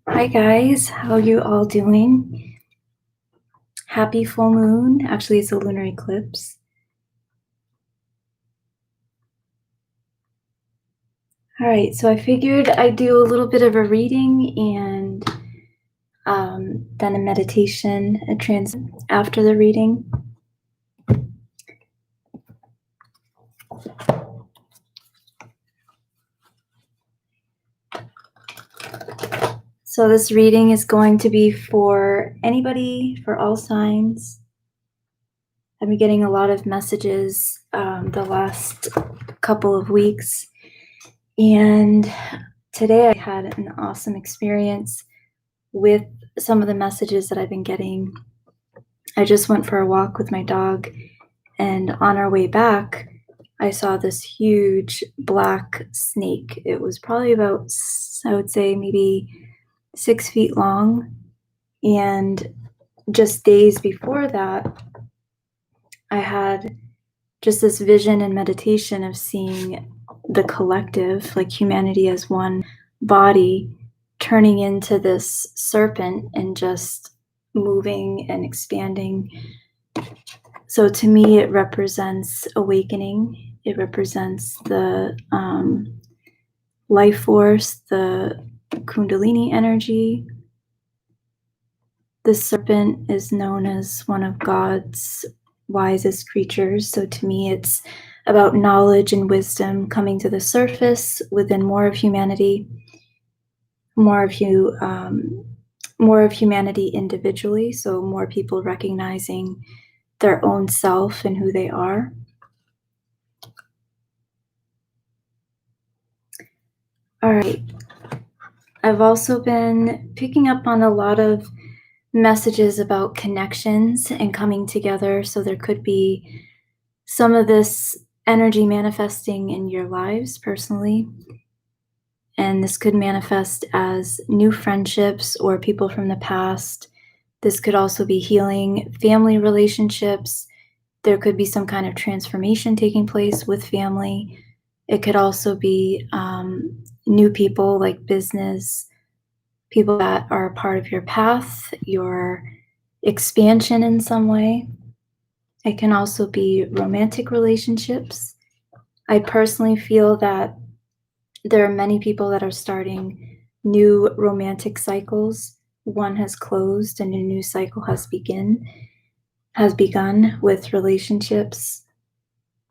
Hi guys, how are you all doing? Happy full moon. Actually, it's a lunar eclipse. All right, so I figured I'd do a little bit of a reading and then a meditation, a trance after the reading. So this reading is going to be for anybody, for all signs. I've been getting a lot of messages the last couple of weeks, and today I had an awesome experience with some of the messages that I've been getting. I just went for a walk with my dog, and on our way back, I saw this huge black snake. It was probably about, I would say, maybe 6 feet long. And just days before that, I had just this vision and meditation of seeing the collective, like humanity as one body, turning into this serpent and just moving and expanding. So to me, it represents awakening. It represents the life force, the Kundalini energy. The serpent is known as one of God's wisest creatures. So to me, it's about knowledge and wisdom coming to the surface within more of humanity, more of humanity individually. So more people recognizing their own self and who they are. All right. I've also been picking up on a lot of messages about connections and coming together. So there could be some of this energy manifesting in your lives personally. And this could manifest as new friendships or people from the past. This could also be healing family relationships. There could be some kind of transformation taking place with family. It could also be new people, like business, people that are a part of your path, your expansion in some way. It can also be romantic relationships. I personally feel that there are many people that are starting new romantic cycles. One has closed and a new cycle has begun with relationships.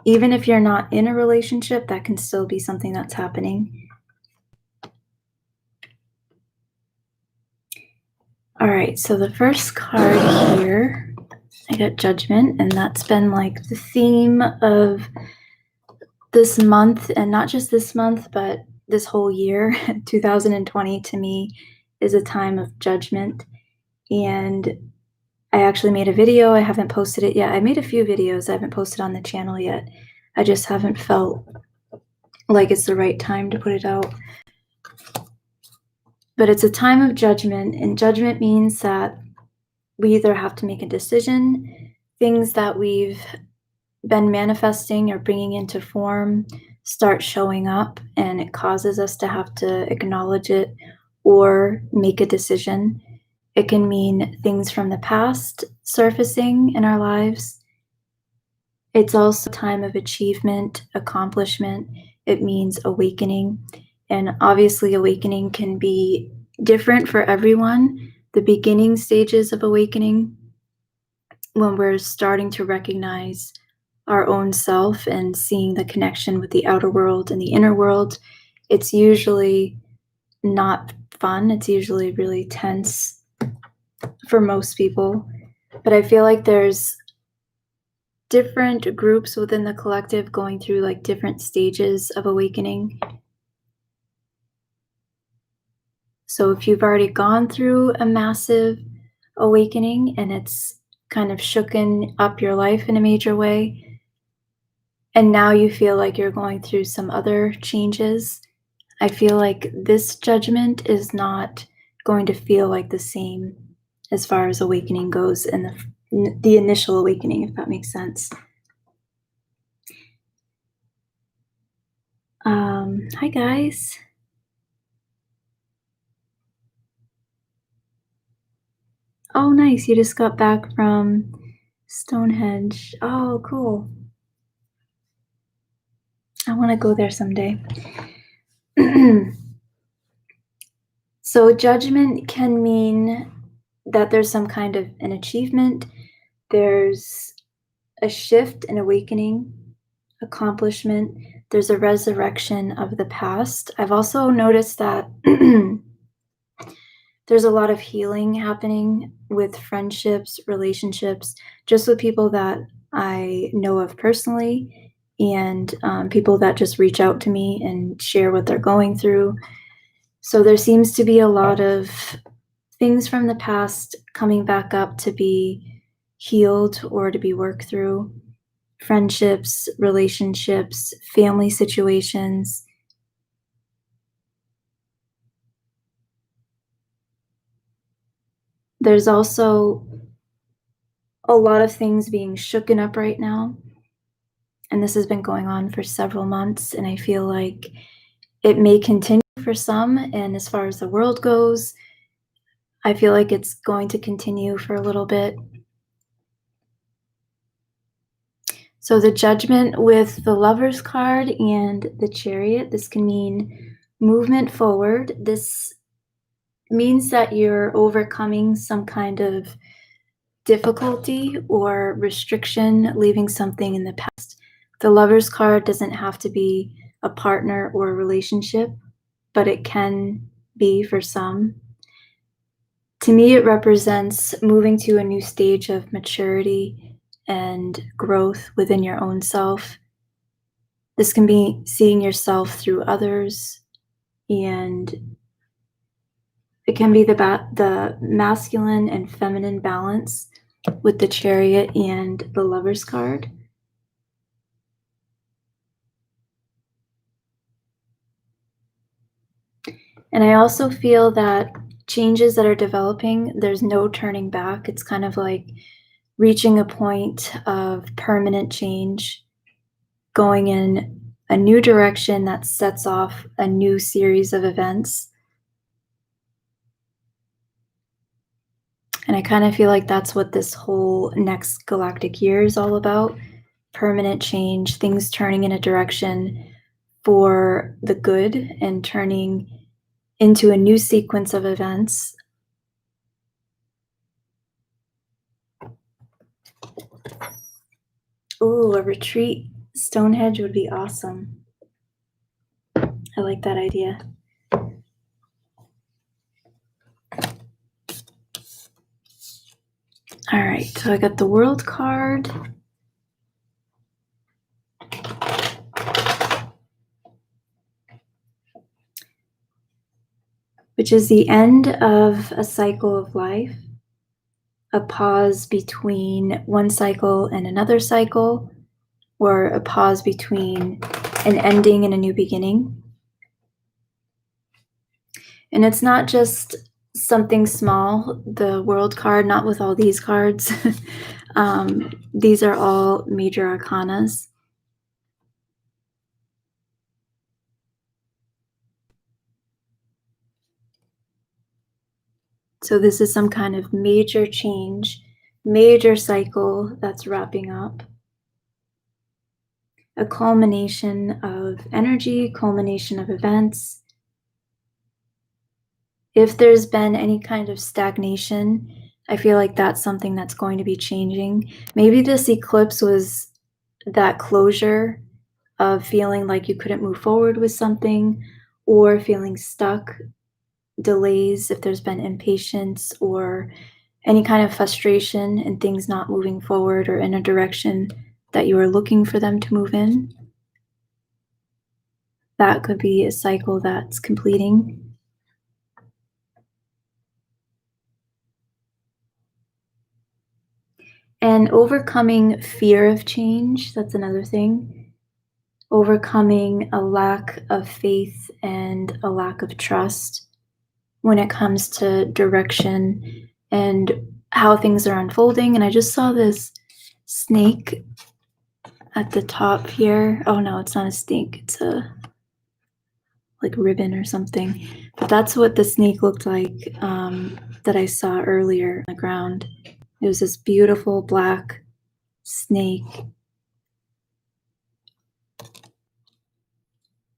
Even if you're not in a relationship, that can still be something that's happening. All right, so the first card here, I got Judgment, and that's been like the theme of this month, and not just this month, but this whole year. 2020 to me is a time of judgment. And I actually made a video. I haven't posted it yet. I made a few videos I haven't posted on the channel yet. I just haven't felt like it's the right time to put it out. But it's a time of judgment, and judgment means that we either have to make a decision, things that we've been manifesting or bringing into form start showing up, and it causes us to have to acknowledge it or make a decision. It can mean things from the past surfacing in our lives. It's also a time of achievement, accomplishment. It means awakening. And obviously, awakening can be different for everyone. The beginning stages of awakening, when we're starting to recognize our own self and seeing the connection with the outer world and the inner world, it's usually not fun. It's usually really tense for most people. But I feel like there's different groups within the collective going through like different stages of awakening. So if you've already gone through a massive awakening and it's kind of shooken up your life in a major way, and now you feel like you're going through some other changes, I feel like this judgment is not going to feel like the same as far as awakening goes in the initial awakening, if that makes sense. Hi guys. Oh, nice. You just got back from Stonehenge. Oh, cool. I want to go there someday. So judgment can mean that there's some kind of an achievement, there's a shift, an awakening, accomplishment, there's a resurrection of the past. I've also noticed that there's a lot of healing happening with friendships, relationships, just with people that I know of personally, and people that just reach out to me and share what they're going through. So there seems to be a lot of things from the past coming back up to be healed or to be worked through. Friendships, relationships, family situations. There's also a lot of things being shooken up right now. And this has been going on for several months. And I feel like it may continue for some. And as far as the world goes, I feel like it's going to continue for a little bit. So the Judgment with the Lover's card and the Chariot, this can mean movement forward. This means that you're overcoming some kind of difficulty or restriction, leaving something in the past. The Lover's card doesn't have to be a partner or a relationship, but it can be for some. To me, it represents moving to a new stage of maturity and growth within your own self. This can be seeing yourself through others, and it can be the masculine and feminine balance with the Chariot and the Lover's card. And I also feel that changes that are developing, there's no turning back. It's kind of like reaching a point of permanent change, going in a new direction that sets off a new series of events. And I kind of feel like that's what this whole next galactic year is all about. Permanent change, things turning in a direction for the good and turning into a new sequence of events. Ooh, a retreat Stonehenge would be awesome. I like that idea. All right, so I got the World card. Which is the end of a cycle of life, a pause between one cycle and another cycle, or a pause between an ending and a new beginning. And it's not just something small, the World card, not with all these cards. These are all major arcanas. So this is some kind of major change, major cycle that's wrapping up. A culmination of energy, culmination of events. If there's been any kind of stagnation, I feel like that's something that's going to be changing. Maybe this eclipse was that closure of feeling like you couldn't move forward with something, or feeling stuck, delays, if there's been impatience or any kind of frustration and things not moving forward or in a direction that you are looking for them to move in. That could be a cycle that's completing. And overcoming fear of change, that's another thing. Overcoming a lack of faith and a lack of trust when it comes to direction and how things are unfolding. And I just saw this snake at the top here. Oh no, it's not a snake. It's a like ribbon or something. But that's what the snake looked like that I saw earlier on the ground. It was this beautiful black snake,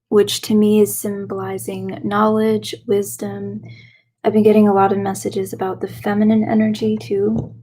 which to me is symbolizing knowledge, wisdom. I've been getting a lot of messages about the feminine energy too.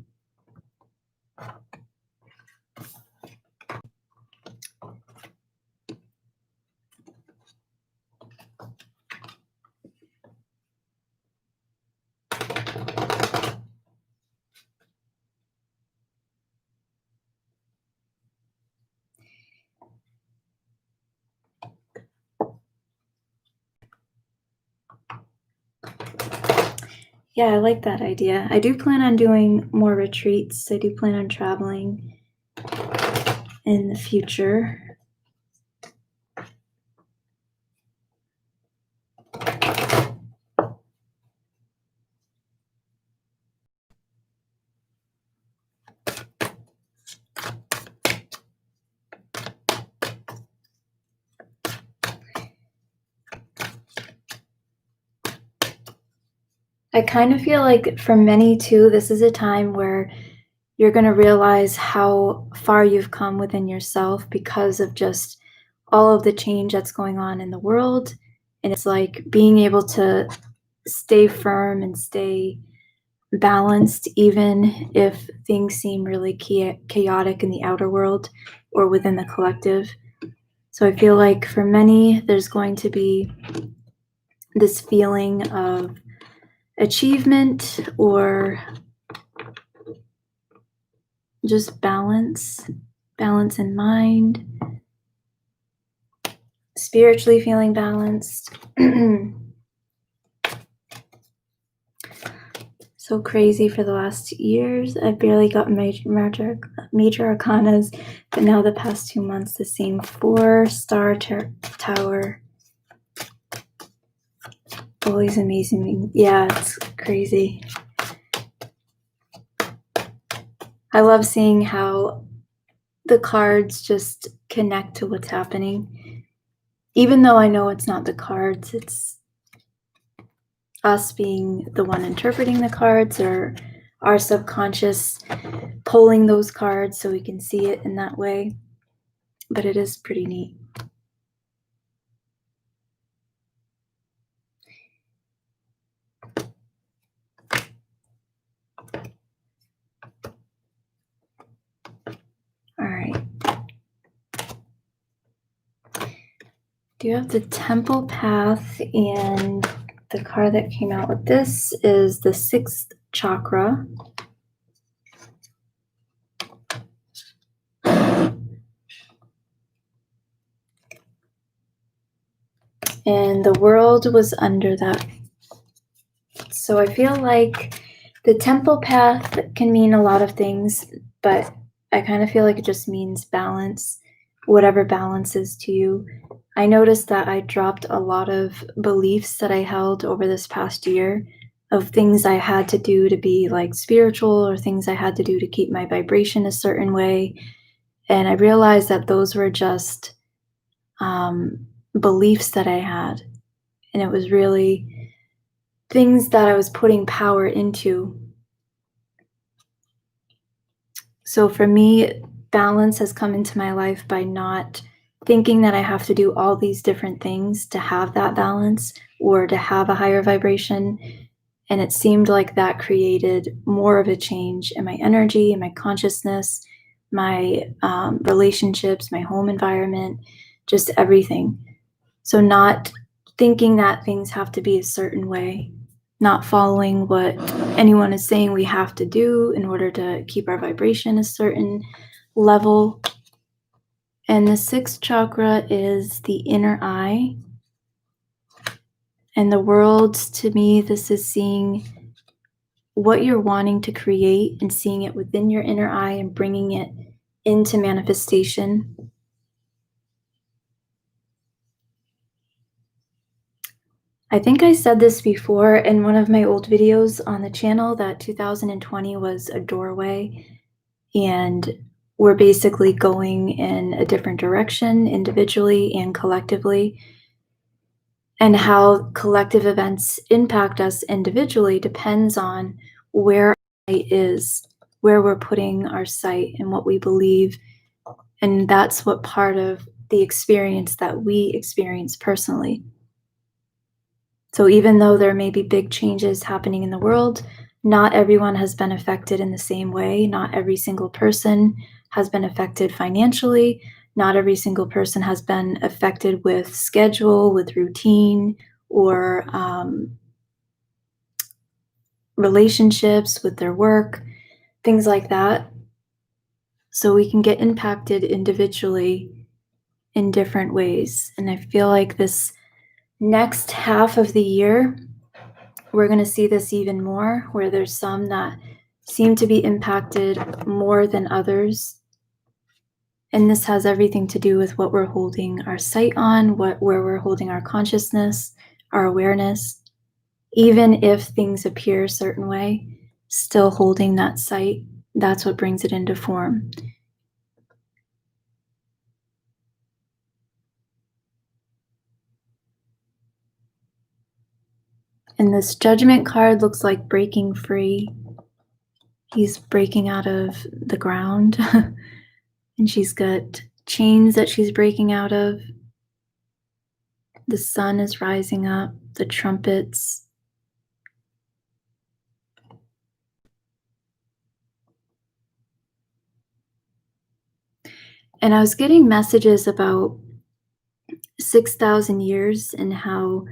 Yeah, I like that idea. I do plan on doing more retreats. I do plan on traveling in the future. I kind of feel like for many too, this is a time where you're going to realize how far you've come within yourself because of just all of the change that's going on in the world. And it's like being able to stay firm and stay balanced, even if things seem really chaotic in the outer world or within the collective. So I feel like for many, there's going to be this feeling of achievement or just balance in mind, spiritually feeling balanced. So crazy for the last years. I've barely got major arcanas, but now the past 2 months, the same 4-star tower. Always amazing. Yeah, it's crazy. I love seeing how the cards just connect to what's happening. Even though I know it's not the cards, it's us being the one interpreting the cards, or our subconscious pulling those cards so we can see it in that way. But it is pretty neat. All right. Do you have the Temple Path? And the card that came out with this is the 6th chakra. And the world was under that. So I feel like the Temple Path can mean a lot of things, but I kind of feel like it just means balance, whatever balance is to you. I noticed that I dropped a lot of beliefs that I held over this past year of things I had to do to be like spiritual, or things I had to do to keep my vibration a certain way. And I realized that those were just beliefs that I had. And it was really things that I was putting power into. So for me, balance has come into my life by not thinking that I have to do all these different things to have that balance or to have a higher vibration. And it seemed like that created more of a change in my energy, in my consciousness, my relationships, my home environment, just everything. So not thinking that things have to be a certain way, not following what anyone is saying we have to do in order to keep our vibration a certain level. And the 6th chakra is the inner eye. And the world, to me, this is seeing what you're wanting to create and seeing it within your inner eye and bringing it into manifestation. I think I said this before in one of my old videos on the channel, that 2020 was a doorway, and we're basically going in a different direction individually and collectively. And how collective events impact us individually depends on where our sight is, where we're putting our sight and what we believe. And that's what part of the experience that we experience personally. So even though there may be big changes happening in the world, not everyone has been affected in the same way. Not every single person has been affected financially. Not every single person has been affected with schedule, with routine, or relationships, with their work, things like that. So we can get impacted individually in different ways. And I feel like this next half of the year, we're going to see this even more, where there's some that seem to be impacted more than others. And this has everything to do with what we're holding our sight on, where we're holding our consciousness, our awareness. Even if things appear a certain way, still holding that sight, that's what brings it into form. And this Judgment card looks like breaking free. He's breaking out of the ground. And she's got chains that she's breaking out of. The sun is rising up, the trumpets. And I was getting messages about 6,000 years and how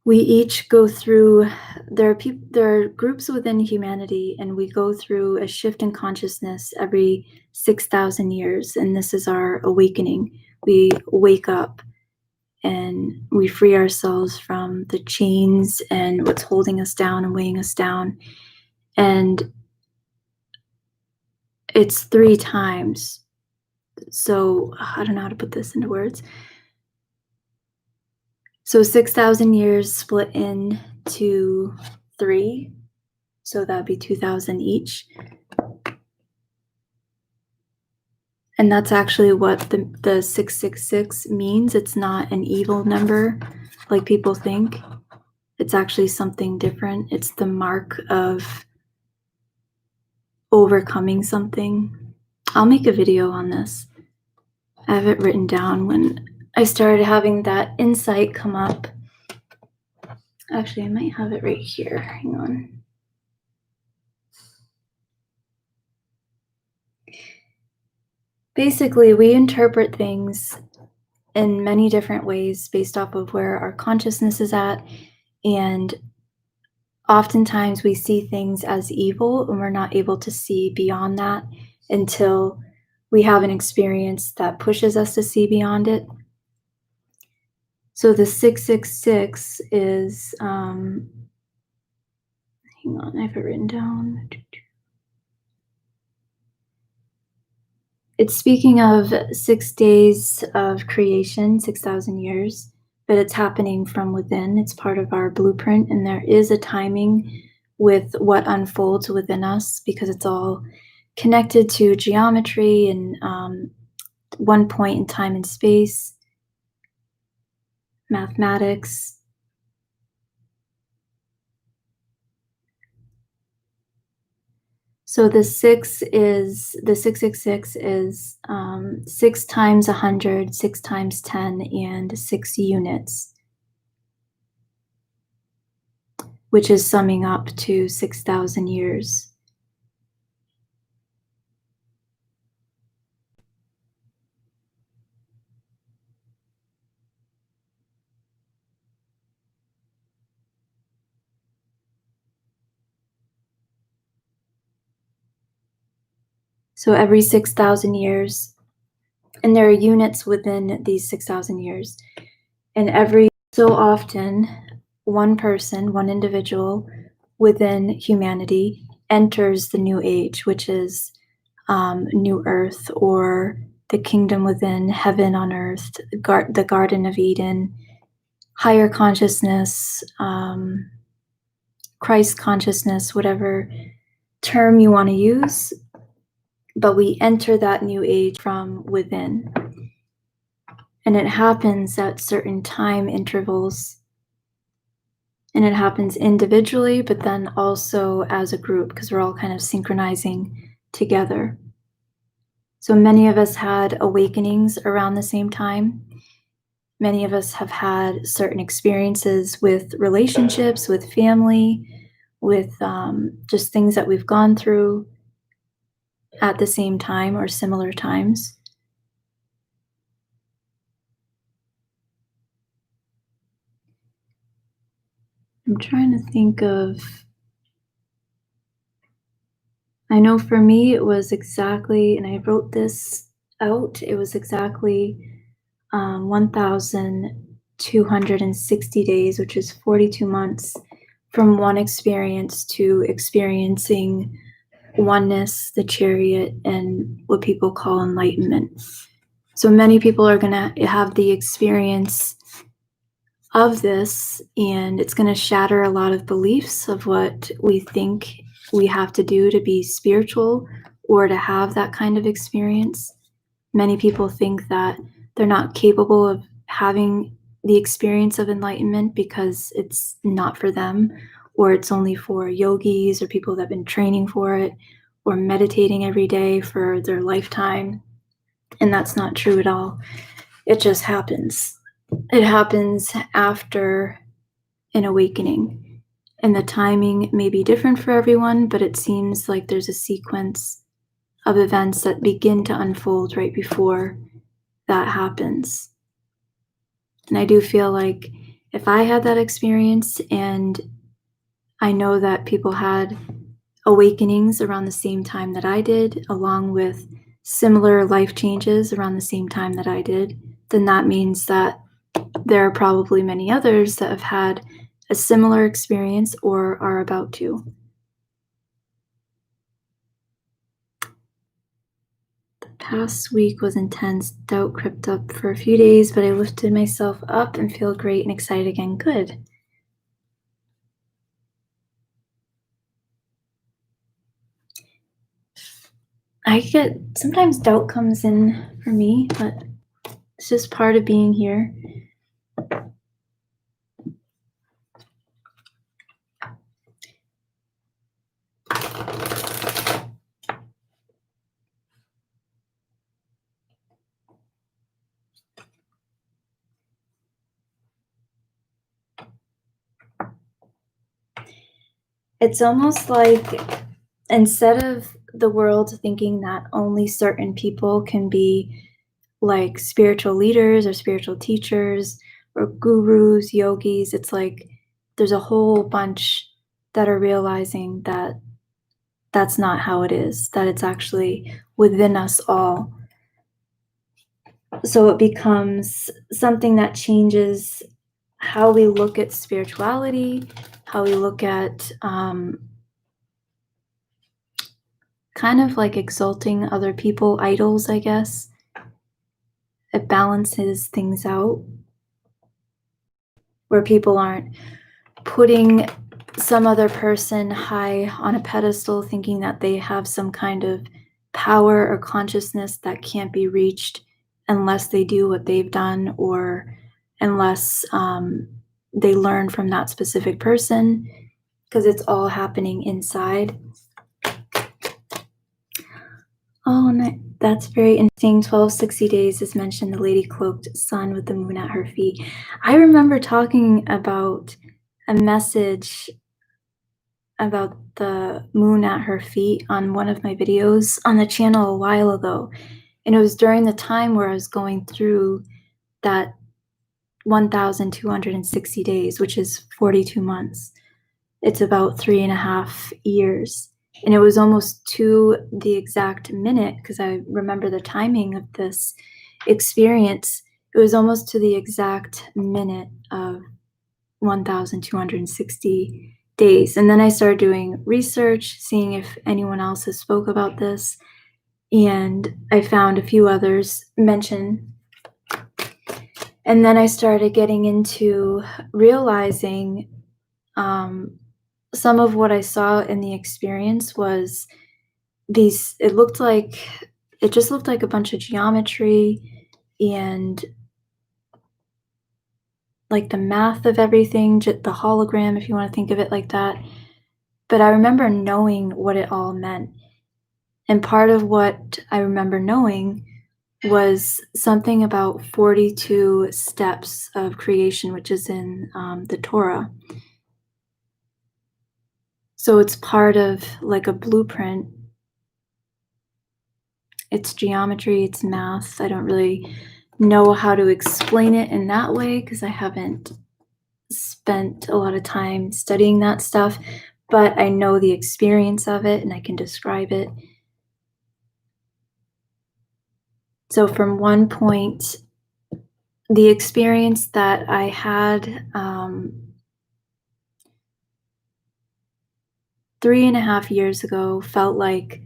we each go through, there are groups within humanity, and we go through a shift in consciousness every 6,000 years. And this is our awakening. We wake up and we free ourselves from the chains and what's holding us down and weighing us down. And it's 3 times. So I don't know how to put this into words. So 6,000 years split into 3. So that'd be 2,000 each. And that's actually what the 666 means. It's not an evil number like people think. It's actually something different. It's the mark of overcoming something. I'll make a video on this. I have it written down when I started having that insight come up. Actually, I might have it right here. Hang on. Basically, we interpret things in many different ways based off of where our consciousness is at. And oftentimes we see things as evil, and we're not able to see beyond that until we have an experience that pushes us to see beyond it. So the 666 is, hang on, I have it written down. It's speaking of 6 days of creation, 6,000 years, but it's happening from within. It's part of our blueprint, and there is a timing with what unfolds within us because it's all connected to geometry and one point in time and space, mathematics. So the 666 is 6 times 100, 6 times 10, and 6 units, which is summing up to 6,000 years. So every 6,000 years, and there are units within these 6,000 years, and every so often, one person, one individual within humanity enters the new age, which is new earth, or the kingdom within, heaven on earth, the Garden of Eden, higher consciousness, Christ consciousness, whatever term you want to use. But we enter that new age from within. And it happens at certain time intervals. And it happens individually, but then also as a group, because we're all kind of synchronizing together. So many of us had awakenings around the same time. Many of us have had certain experiences with relationships, with family, with just things that we've gone through at the same time or similar times. I'm trying to think of, I know for me it was exactly, and I wrote this out, it was exactly 1,260 days, which is 42 months from one experience to experiencing oneness, the chariot, and what people call enlightenment. So many people are going to have the experience of this, and it's going to shatter a lot of beliefs of what we think we have to do to be spiritual or to have that kind of experience. Many people think that they're not capable of having the experience of enlightenment because it's not for them, or it's only for yogis or people that have been training for it or meditating every day for their lifetime. And that's not true at all. It just happens. It happens after an awakening. And the timing may be different for everyone, but it seems like there's a sequence of events that begin to unfold right before that happens. And I do feel like if I had that experience, and I know that people had awakenings around the same time that I did, along with similar life changes around the same time that I did, then that means that there are probably many others that have had a similar experience or are about to. The past week was intense. Doubt crept up for a few days, but I lifted myself up and feel great and excited again. Good. I get, sometimes doubt comes in for me, but it's just part of being here. It's almost like, instead of the world thinking that only certain people can be like spiritual leaders or spiritual teachers or gurus, yogis, it's like there's a whole bunch that are realizing that that's not how it is, that it's actually within us all. So it becomes something that changes how we look at spirituality, how we look at kind of like exalting other people, idols, I guess. It balances things out where people aren't putting some other person high on a pedestal thinking that they have some kind of power or consciousness that can't be reached unless they do what they've done, or unless they learn from that specific person, because it's all happening inside. Oh, and that's very interesting. 1260 days is mentioned, the lady cloaked sun with the moon at her feet. I remember talking about a message about the moon at her feet on one of my videos on the channel a while ago. And it was during the time where I was going through that 1,260 days, which is 42 months. It's about 3.5 years. And it was almost to the exact minute, because I remember the timing of this experience. It was almost to the exact minute of 1,260 days. And then I started doing research, seeing if anyone else has spoke about this. And I found a few others mention. And then I started getting into realizing some of what I saw in the experience was these, it just looked like a bunch of geometry and like the math of everything, the hologram, if you want to think of it like that. But I remember knowing what it all meant. And part of what I remember knowing was something about 42 steps of creation, which is in the Torah. So it's part of like a blueprint. It's geometry, it's math. I don't really know how to explain it in that way because I haven't spent a lot of time studying that stuff, but I know the experience of it and I can describe it. So from one point, the experience that I had 3.5 years ago felt like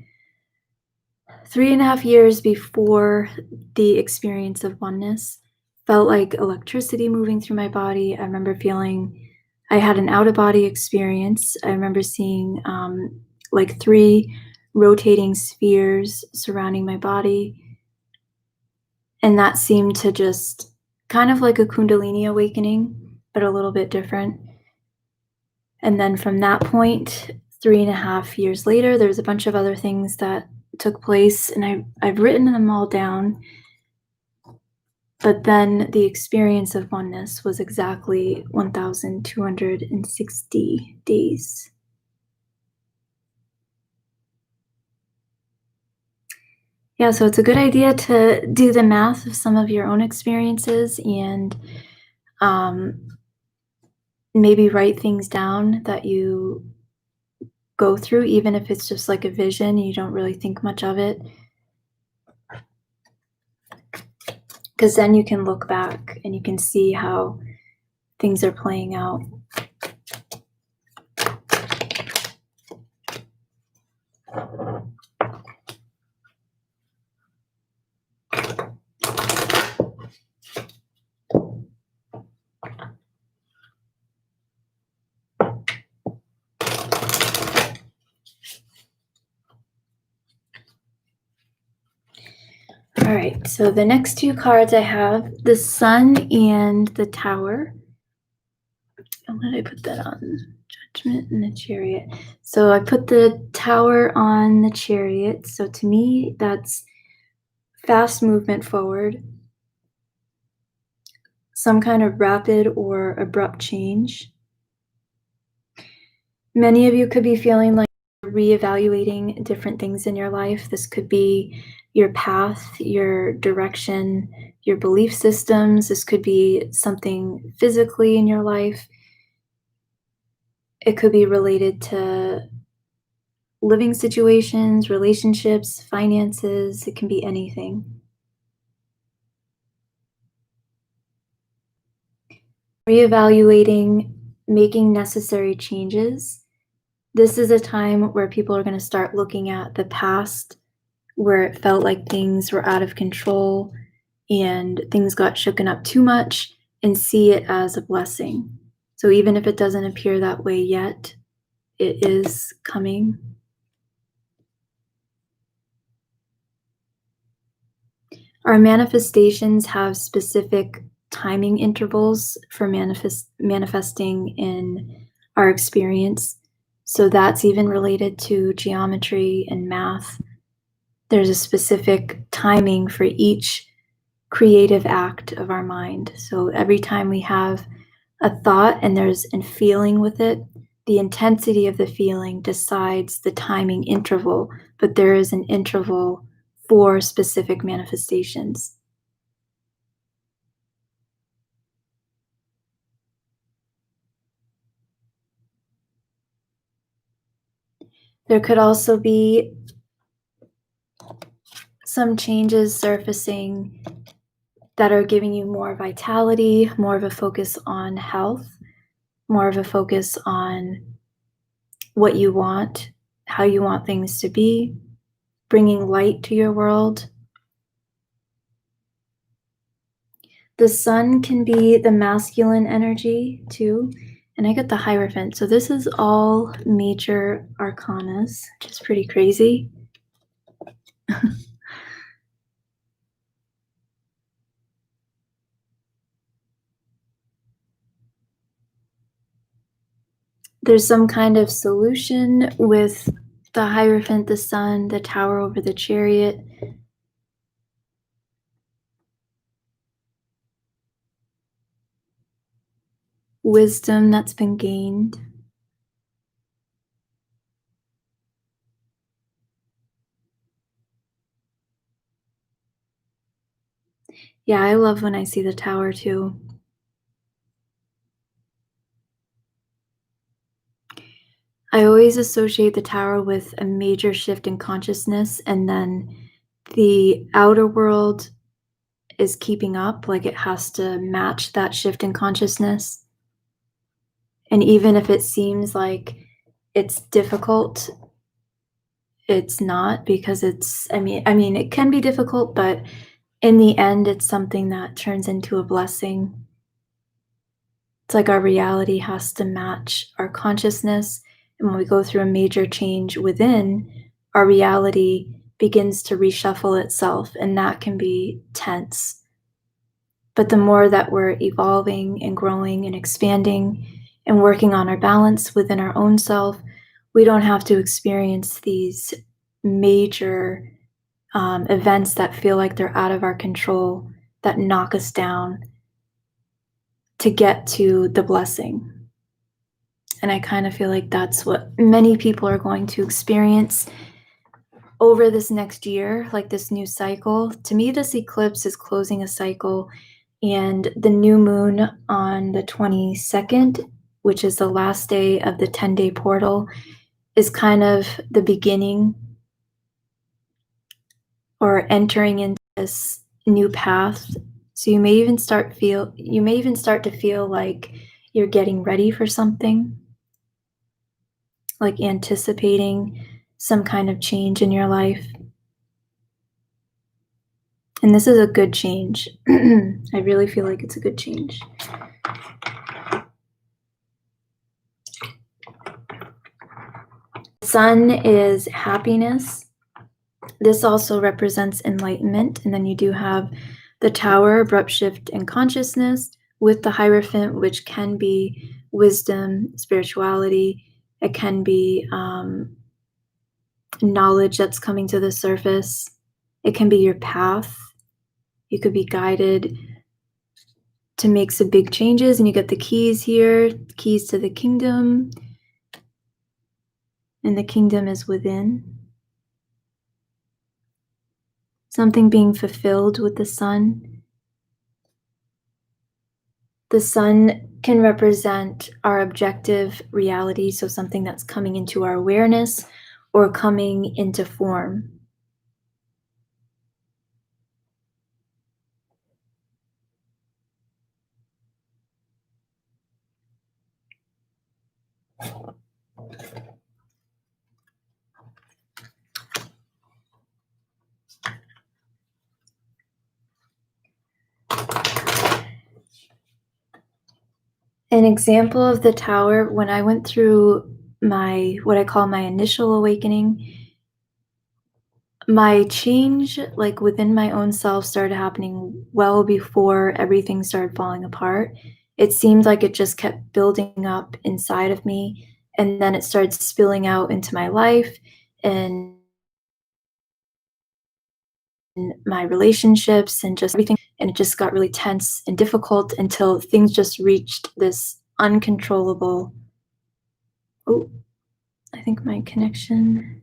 3.5 years before the experience of oneness, felt like electricity moving through my body. I remember feeling I had an out-of-body experience. I remember seeing like 3 rotating spheres surrounding my body. And that seemed to just kind of like a Kundalini awakening, but a little bit different. And then from that point, 3.5 years later, there's a bunch of other things that took place, and I've written them all down. But then the experience of oneness was exactly 1,260 days. Yeah, so it's a good idea to do the math of some of your own experiences and maybe write things down that you go through, even if it's just like a vision and you don't really think much of it. Because then you can look back and you can see how things are playing out. All right, so the next 2 cards I have, the Sun and the Tower. And what did I put that on? Judgment and the Chariot. So I put the Tower on the Chariot. So to me, that's fast movement forward, some kind of rapid or abrupt change. Many of you could be feeling like reevaluating different things in your life. This could be your path, your direction, your belief systems. This could be something physically in your life. It could be related to living situations, relationships, finances. It can be anything. Reevaluating, making necessary changes. This is a time where people are going to start looking at the past, where it felt like things were out of control and things got shooken up too much, and see it as a blessing. So even if it doesn't appear that way yet, it is coming. Our manifestations have specific timing intervals for manifesting in our experience. So that's even related to geometry and math. There's a specific timing for each creative act of our mind. So every time we have a thought and there's a feeling with it, the intensity of the feeling decides the timing interval, but there is an interval for specific manifestations. There could also be some changes surfacing that are giving you more vitality, more of a focus on health, more of a focus on what you want, how you want things to be, bringing light to your world. The Sun can be the masculine energy too, and I got the Hierophant. So this is all major arcanas, which is pretty crazy. there's some kind of solution with the Hierophant, the sun, the tower over the chariot. Wisdom that's been gained. Yeah, I love when I see the tower too. I always associate the tower with a major shift in consciousness, and then the outer world is keeping up, like it has to match that shift in consciousness. And even if it seems like it's difficult, it's not, because I mean it can be difficult, but in the end it's something that turns into a blessing. It's like our reality has to match our consciousness, and when we go through a major change within, our reality begins to reshuffle itself, and that can be tense. But the more that we're evolving and growing and expanding and working on our balance within our own self, we don't have to experience these major events that feel like they're out of our control, that knock us down, to get to the blessing. And I kind of feel like that's what many people are going to experience over this next year, like this new cycle. To me, this eclipse is closing a cycle, and the new moon on the 22nd, which is the last day of the 10-day portal, is kind of the beginning, or entering into this new path. So you may even start to feel like you're getting ready for something, like anticipating some kind of change in your life. And this is a good change. I really feel like it's a good change. The sun is happiness. This also represents enlightenment. And then you do have the tower, abrupt shift in consciousness, with the Hierophant, which can be wisdom, spirituality. It can be knowledge that's coming to the surface. It can be your path. You could be guided to make some big changes, and you get the keys here, keys to the kingdom, and the kingdom is within. Something being fulfilled with the sun. The sun can represent our objective reality, so something that's coming into our awareness or coming into form. An example of the tower, when I went through what I call my initial awakening, my change, like within my own self, started happening well before everything started falling apart. It seemed like it just kept building up inside of me, and then it started spilling out into my life and my relationships and just everything. And it just got really tense and difficult until things just reached this uncontrollable. Oh, I think my connection.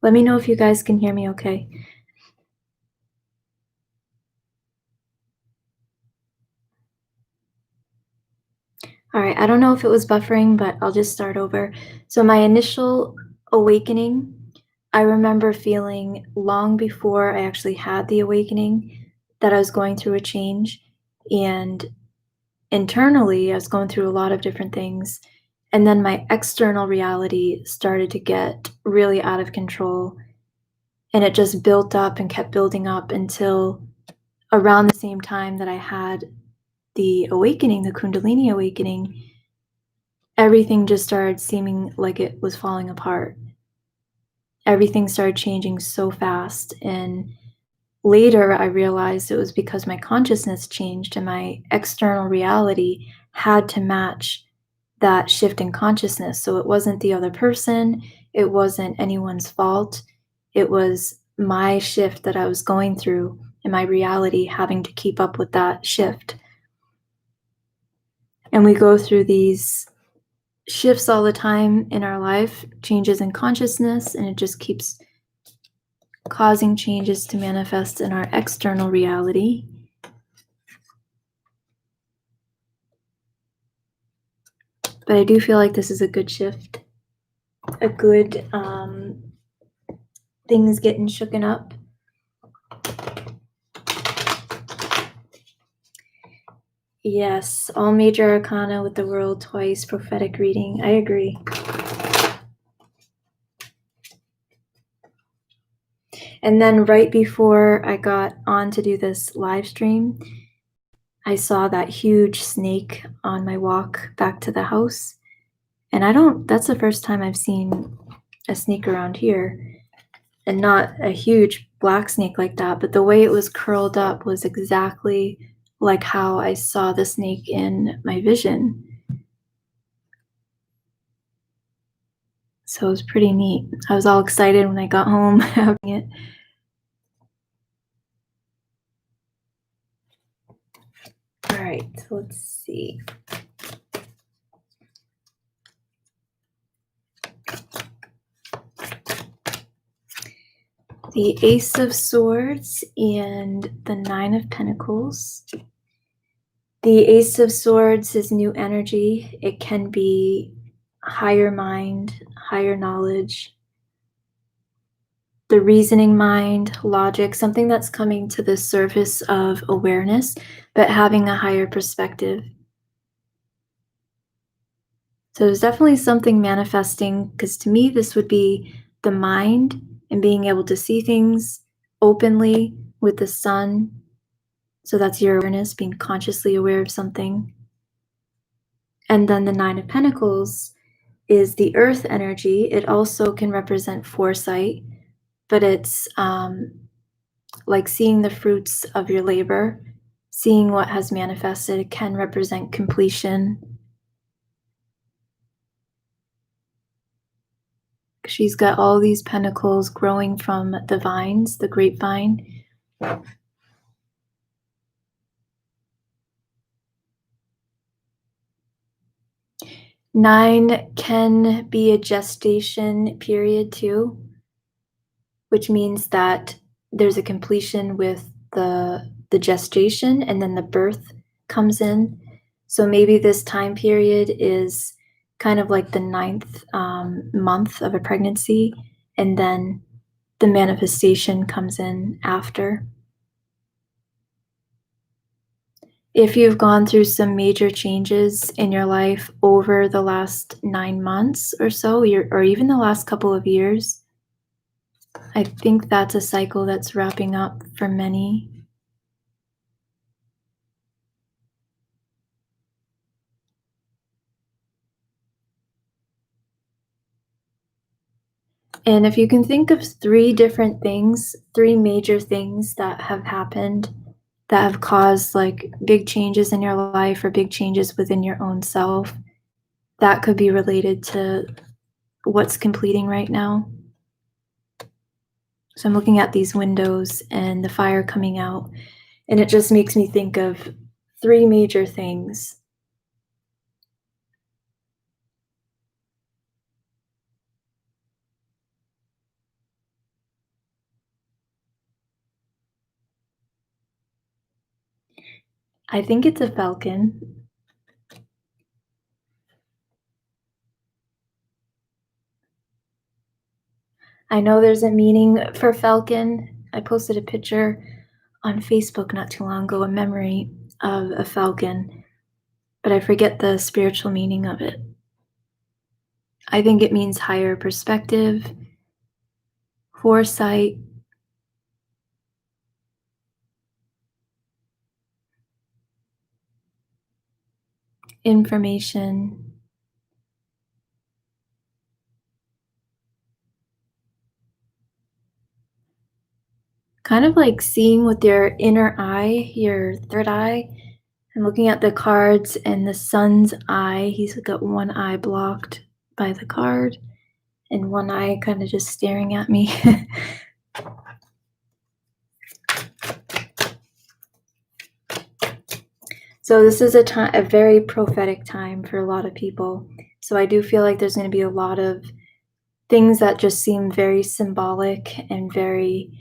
Let me know if you guys can hear me okay. All right, I don't know if it was buffering, but I'll just start over. So my initial awakening, I remember feeling long before I actually had the awakening that I was going through a change. And internally, I was going through a lot of different things. And then my external reality started to get really out of control. And it just built up and kept building up until around the same time that I had the awakening, the Kundalini awakening, everything just started seeming like it was falling apart. Everything started changing so fast. And later I realized it was because my consciousness changed and my external reality had to match that shift in consciousness. So it wasn't the other person, it wasn't anyone's fault. It was my shift that I was going through and my reality having to keep up with that shift. And we go through these shifts all the time in our life, changes in consciousness, and it just keeps causing changes to manifest in our external reality. But I do feel like this is a good shift, a good things getting shooken up. Yes, all major arcana with the world twice, prophetic reading. I agree. And then right before I got on to do this live stream, I saw that huge snake on my walk back to the house. And that's the first time I've seen a snake around here. And not a huge black snake like that, but the way it was curled up was exactly like how I saw the snake in my vision. So it was pretty neat. I was all excited when I got home having it. All right, so let's see. The Ace of Swords and the Nine of Pentacles. The Ace of Swords is new energy. It can be higher mind, higher knowledge, the reasoning mind, logic, something that's coming to the surface of awareness, but having a higher perspective. So there's definitely something manifesting, because to me, this would be the mind and being able to see things openly with the sun. So that's your awareness, being consciously aware of something. And then the Nine of Pentacles is the earth energy. It also can represent foresight, but it's like seeing the fruits of your labor, seeing what has manifested. It can represent completion. She's got all these pentacles growing from the vines, the grapevine. Nine can be a gestation period too, which means that there's a completion with the gestation and then the birth comes in. So maybe this time period is kind of like the ninth month of a pregnancy, and then the manifestation comes in after. If you've gone through some major changes in your life over the last 9 months or so, or even the last couple of years, I think that's a cycle that's wrapping up for many. And if you can think of 3 different things, 3 major things that have happened that have caused like big changes in your life or big changes within your own self, that could be related to what's completing right now. So I'm looking at these windows and the fire coming out, and it just makes me think of 3 major things. I think it's a falcon. I know there's a meaning for falcon. I posted a picture on Facebook not too long ago, a memory of a falcon, but I forget the spiritual meaning of it. I think it means higher perspective, foresight, information. Kind of like seeing with your inner eye, your third eye, I'm looking at the cards and the sun's eye. He's got one eye blocked by the card and one eye kind of just staring at me. So this is a very prophetic time for a lot of people. So I do feel like there's going to be a lot of things that just seem very symbolic and very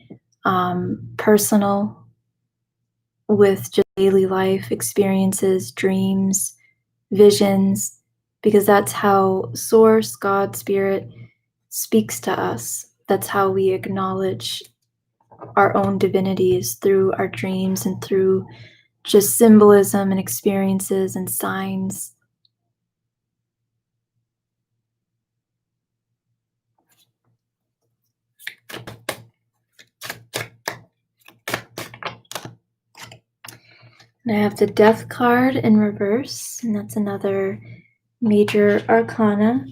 personal with just daily life experiences, dreams, visions, because that's how Source, God, Spirit speaks to us. That's how we acknowledge our own divinities through our dreams and through just symbolism and experiences and signs. And I have the Death card in reverse, and that's another major arcana.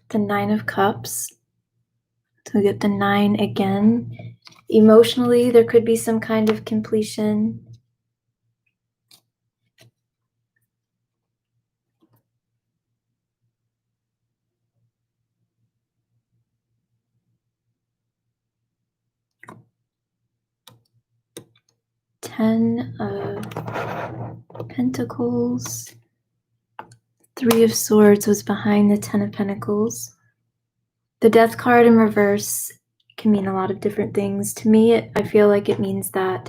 The Nine of Cups. So we get the 9 again. Emotionally, there could be some kind of completion. Ten of Pentacles. Three of Swords was behind the Ten of Pentacles. The Death card in reverse can mean a lot of different things. To me, I feel like it means that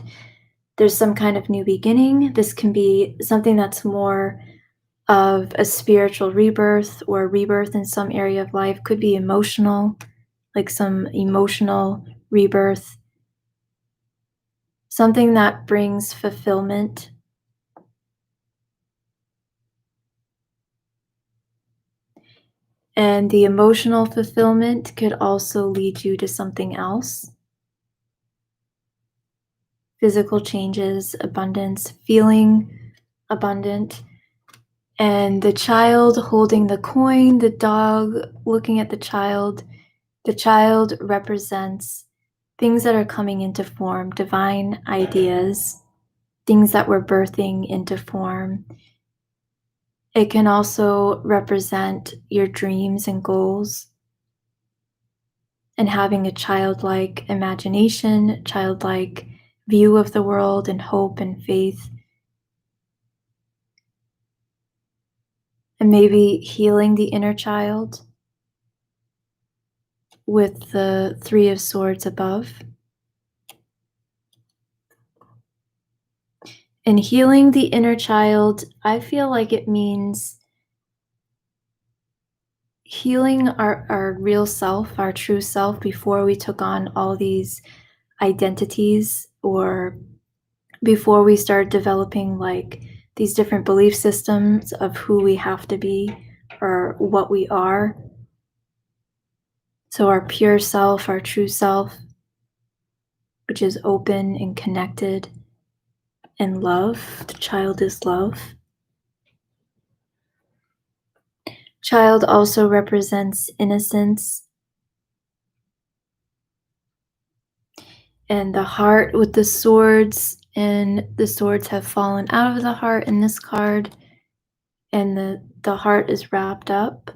there's some kind of new beginning. This can be something that's more of a spiritual rebirth or a rebirth in some area of life. Could be emotional, like some emotional rebirth. Something that brings fulfillment. And the emotional fulfillment could also lead you to something else. Physical changes, abundance, feeling abundant. And the child holding the coin, the dog looking at the child represents things that are coming into form, divine ideas, things that we're birthing into form. It can also represent your dreams and goals and having a childlike imagination, childlike view of the world and hope and faith. And maybe healing the inner child with the Three of Swords above. And healing the inner child, I feel like it means healing our real self, our true self, before we took on all these identities, or before we start developing like these different belief systems of who we have to be or what we are. So our pure self, our true self, which is open and connected and love. The child is love. Child also represents innocence. And the heart with the swords, and the swords have fallen out of the heart in this card, and the heart is wrapped up.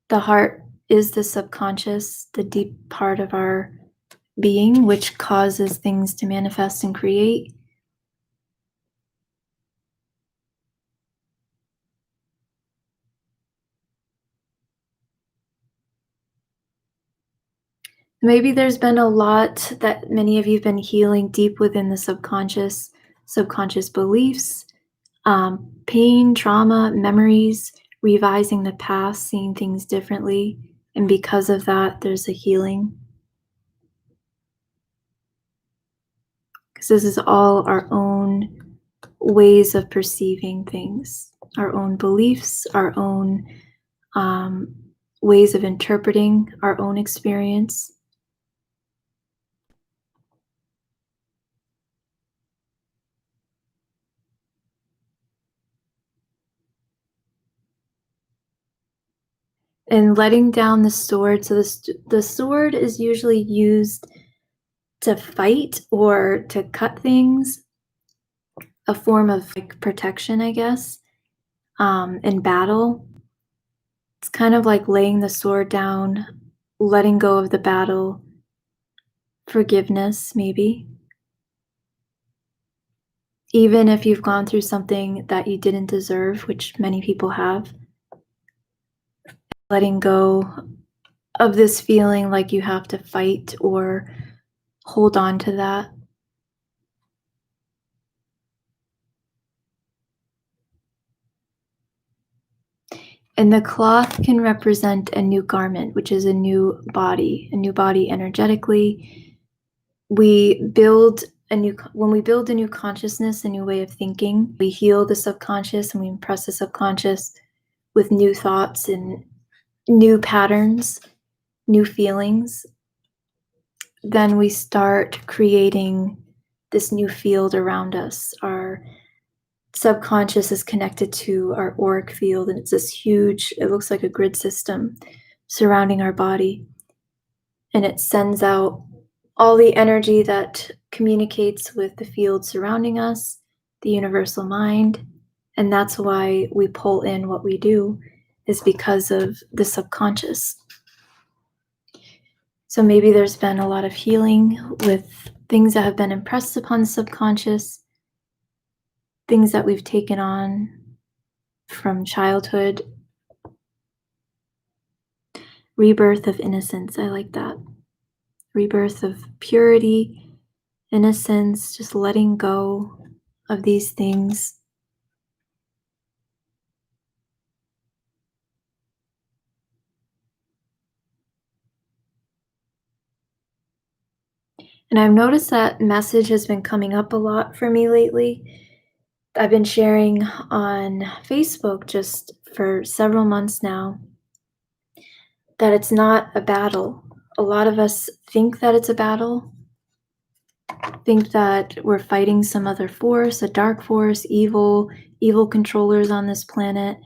The heart is the subconscious, the deep part of our being, which causes things to manifest and create. Maybe there's been a lot that many of you have been healing deep within the subconscious beliefs, pain, trauma, memories, revising the past, seeing things differently. And because of that, there's a healing. Because this is all our own ways of perceiving things, our own beliefs, our own ways of interpreting our own experience. And letting down the sword. So the sword is usually used to fight or to cut things, a form of like protection, I guess, in battle. It's kind of like laying the sword down, letting go of the battle, forgiveness, maybe. Even if you've gone through something that you didn't deserve, which many people have, letting go of this feeling like you have to fight or hold on to that. And the cloth can represent a new garment, which is a new body energetically. We build when we build a new consciousness, a new way of thinking, we heal the subconscious and we impress the subconscious with new thoughts and new patterns, new feelings. Then we start creating this new field around us. Our subconscious is connected to our auric field, and it's this huge, it looks like a grid system surrounding our body. And it sends out all the energy that communicates with the field surrounding us, the universal mind. And that's why we pull in what we do, is because of the subconscious. So maybe there's been a lot of healing with things that have been impressed upon the subconscious, things that we've taken on from childhood. Rebirth of innocence, I like that. Rebirth of purity, innocence, just letting go of these things. And I've noticed that message has been coming up a lot for me lately. I've been sharing on Facebook just for several months now that it's not a battle. A lot of us think that it's a battle, think that we're fighting some other force, a dark force, evil controllers on this planet,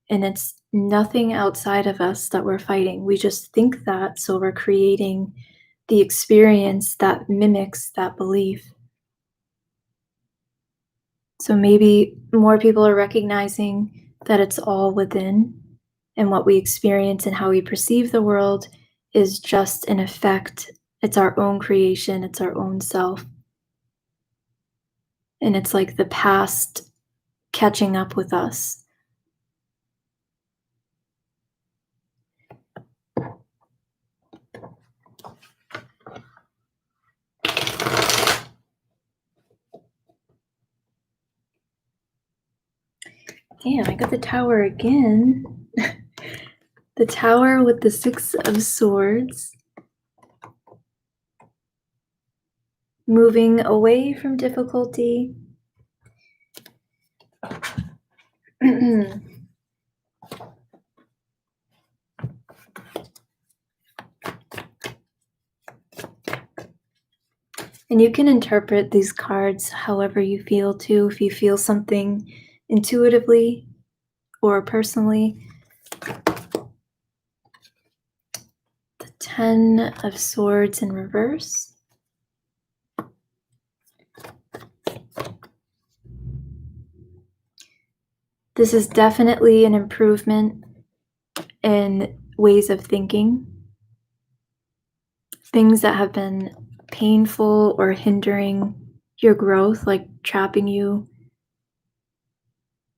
and it's nothing outside of us that we're fighting. We just think that, so we're creating the experience that mimics that belief. So maybe more people are recognizing that it's all within, and what we experience and how we perceive the world is just an effect. It's our own creation, it's our own self. And it's like the past catching up with us. Damn, I got the tower again. The tower with the 6 of Swords. Moving away from difficulty. And you can interpret these cards however you feel too. If you feel something intuitively or personally. The 10 of Swords in reverse. This is definitely an improvement in ways of thinking. Things that have been painful or hindering your growth, like trapping you,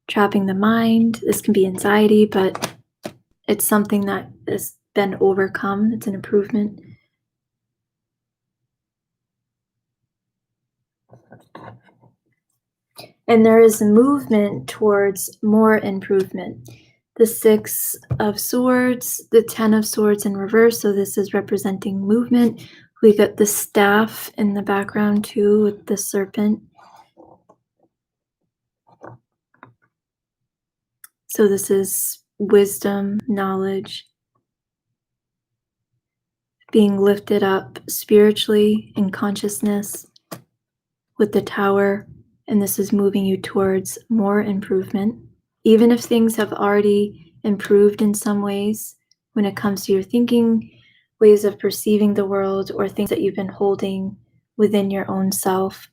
trapping the mind. This can be anxiety, but it's something that has been overcome. It's an improvement. And there is a movement towards more improvement. The 6 of Swords, the 10 of Swords in reverse, so this is representing movement. We got the staff in the background too with the serpent. So this is wisdom, knowledge, being lifted up spiritually in consciousness with the tower, and this is moving you towards more improvement. Even if things have already improved in some ways when it comes to your thinking, ways of perceiving the world, or things that you've been holding within your own self.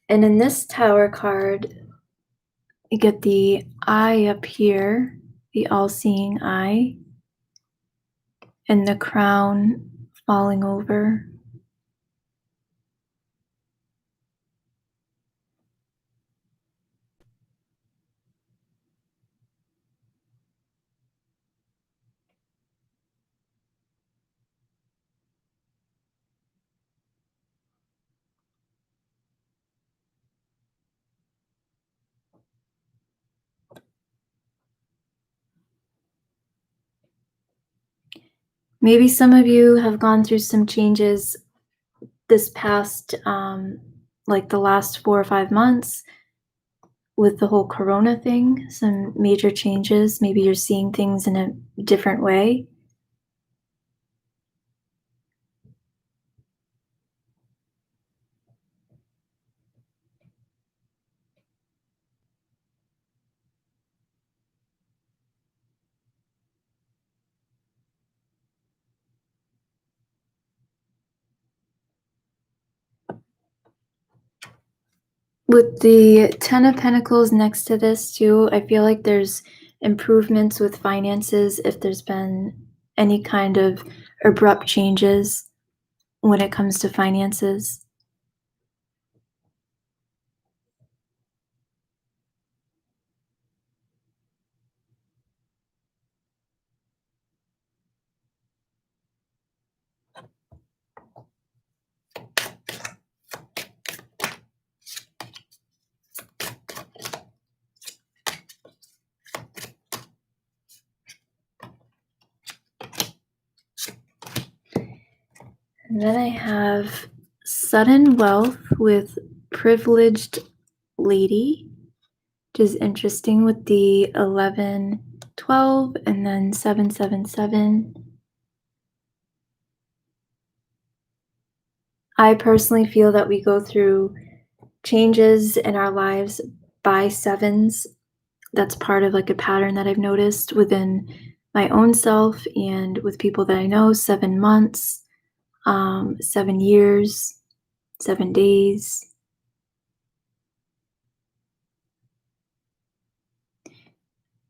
And in this Tower card, you get the eye up here, the all-seeing eye, and the crown falling over. Maybe some of you have gone through some changes this past, like the last 4 or 5 months with the whole corona thing, some major changes. Maybe you're seeing things in a different way. With the 10 of Pentacles next to this too, I feel like there's improvements with finances if there's been any kind of abrupt changes when it comes to finances. And then I have sudden wealth with privileged lady, which is interesting with the 11, 12, and then 777. I personally feel that we go through changes in our lives by sevens. That's part of like a pattern that I've noticed within my own self and with people that I know. 7 months, 7 years, 7 days.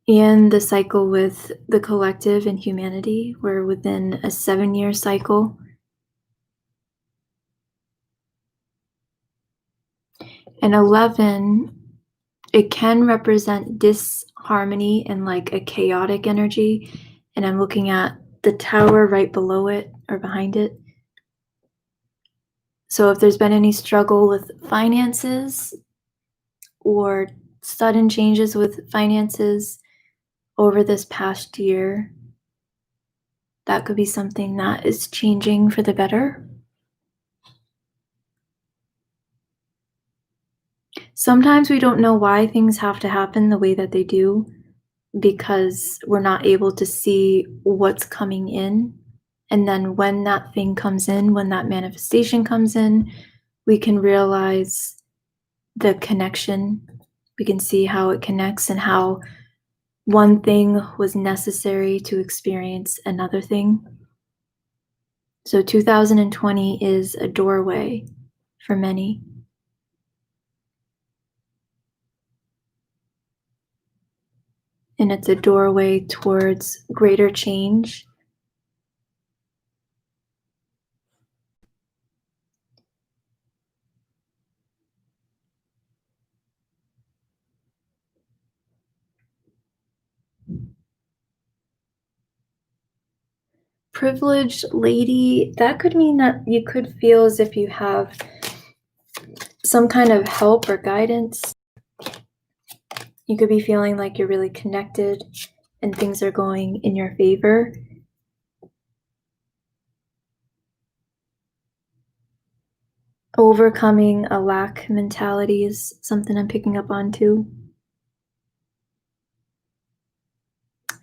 And the cycle with the collective and humanity, we're within a 7-year cycle. And 11, it can represent disharmony and like a chaotic energy. And I'm looking at the tower right below it or behind it. So if there's been any struggle with finances or sudden changes with finances over this past year, that could be something that is changing for the better. Sometimes we don't know why things have to happen the way that they do because we're not able to see what's coming in. And then when that thing comes in, when that manifestation comes in, we can realize the connection. We can see how it connects and how one thing was necessary to experience another thing. So 2020 is a doorway for many. And it's a doorway towards greater change. Privileged lady, that could mean that you could feel as if you have some kind of help or guidance. You could be feeling like you're really connected and things are going in your favor. Overcoming a lack mentality is something I'm picking up on too.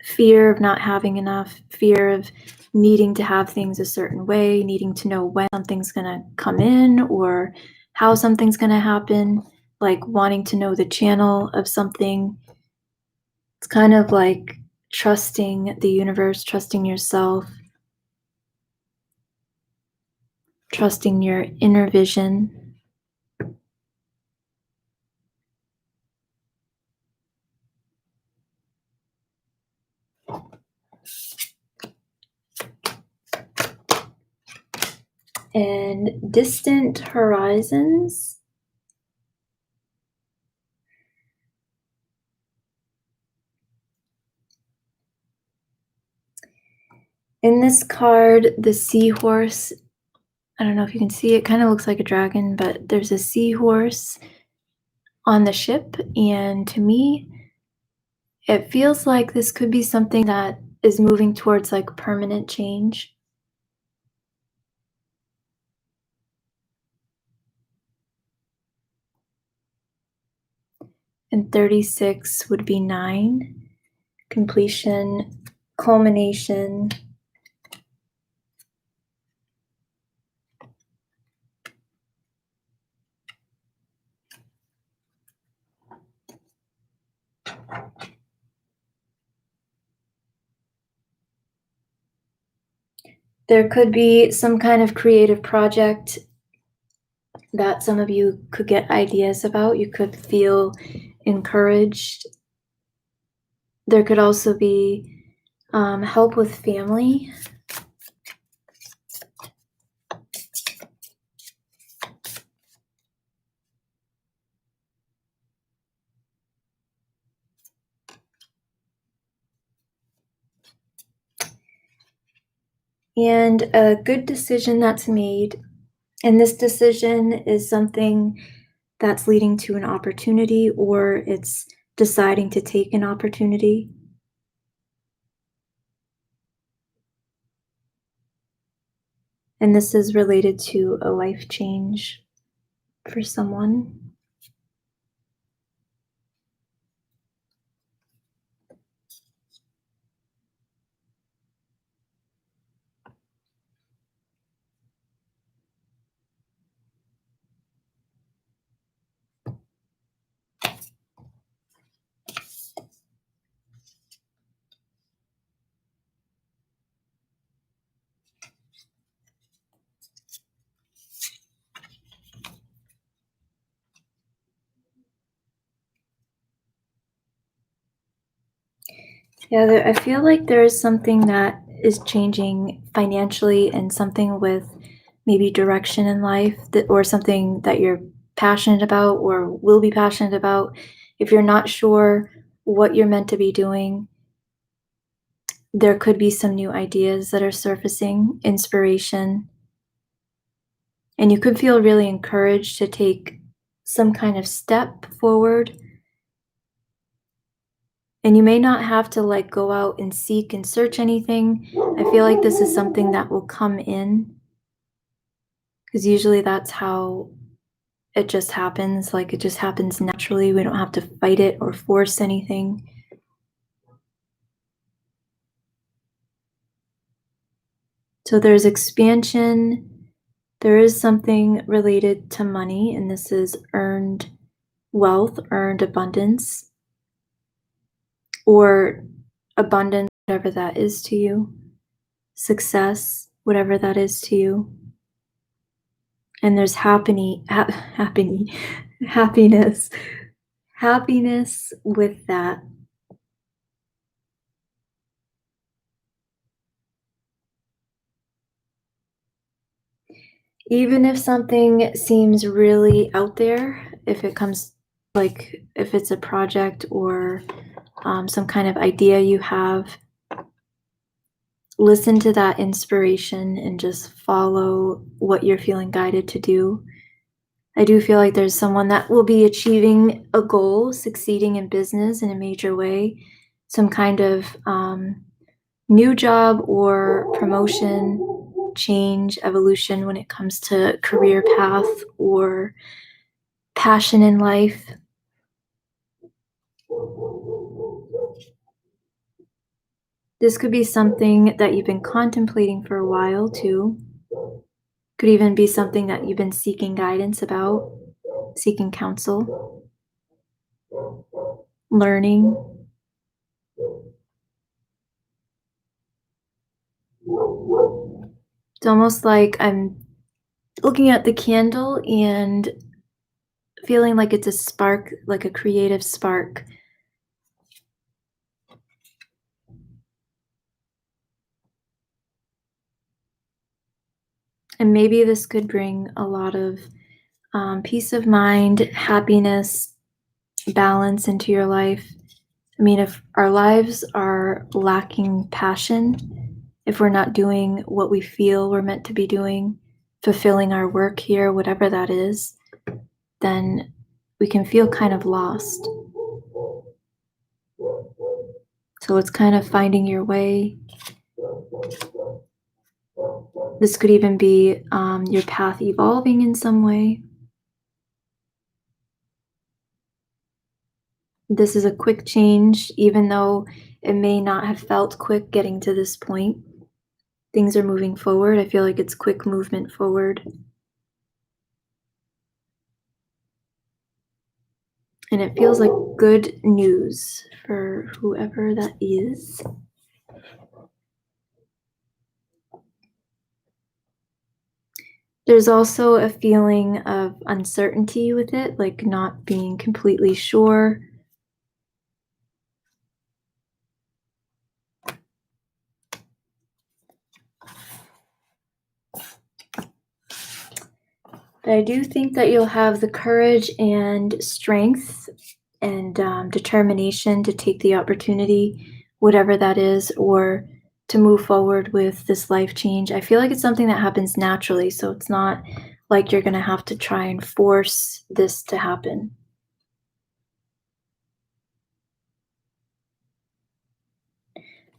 fear of not having enough, fear of needing to have things a certain way, needing to know when something's going to come in or how something's going to happen, like wanting to know the channel of something. It's kind of like trusting the universe, trusting yourself, trusting your inner vision. And distant horizons. In this card, the seahorse, I don't know if you can see it, kind of looks like a dragon, but there's a seahorse on the ship. And to me, it feels like this could be something that is moving towards like permanent change. And 36 would be 9, completion, culmination. There could be some kind of creative project that some of you could get ideas about. You could feel encouraged. There could also be help with family. And a good decision that's made. And this decision is something that's leading to an opportunity, or it's deciding to take an opportunity. And this is related to a life change for someone. Yeah, I feel like there is something that is changing financially and something with maybe direction in life that, or something that you're passionate about or will be passionate about. If you're not sure what you're meant to be doing, there could be some new ideas that are surfacing, inspiration, and you could feel really encouraged to take some kind of step forward. And you may not have to like go out and seek and search anything. I feel like this is something that will come in, because usually that's how it just happens. Like it just happens naturally. We don't have to fight it or force anything. So there's expansion. There is something related to money, and this is earned wealth, earned abundance, or abundance, whatever that is to you, success, whatever that is to you. And there's happiness with that. Even if something seems really out there, if it comes, like if it's a project or some kind of idea you have, listen to that inspiration and just follow what you're feeling guided to do. I do feel like there's someone that will be achieving a goal, succeeding in business in a major way, some kind of new job or promotion, change, evolution when it comes to career path or passion in life. This could be something that you've been contemplating for a while too. Could even be something that you've been seeking guidance about, seeking counsel, learning. It's almost like I'm looking at the candle and feeling like it's a spark, like a creative spark. And maybe this could bring a lot of peace of mind, happiness, balance into your life. I mean, if our lives are lacking passion, if we're not doing what we feel we're meant to be doing, fulfilling our work here, whatever that is, then we can feel kind of lost. So it's kind of finding your way. This could even be your path evolving in some way. This is a quick change, even though it may not have felt quick getting to this point. Things are moving forward. I feel like it's quick movement forward. And it feels like good news for whoever that is. There's also a feeling of uncertainty with it, like not being completely sure. But I do think that you'll have the courage and strength and determination to take the opportunity, whatever that is, or to move forward with this life change. I feel like it's something that happens naturally, so it's not like you're going to have to try and force this to happen.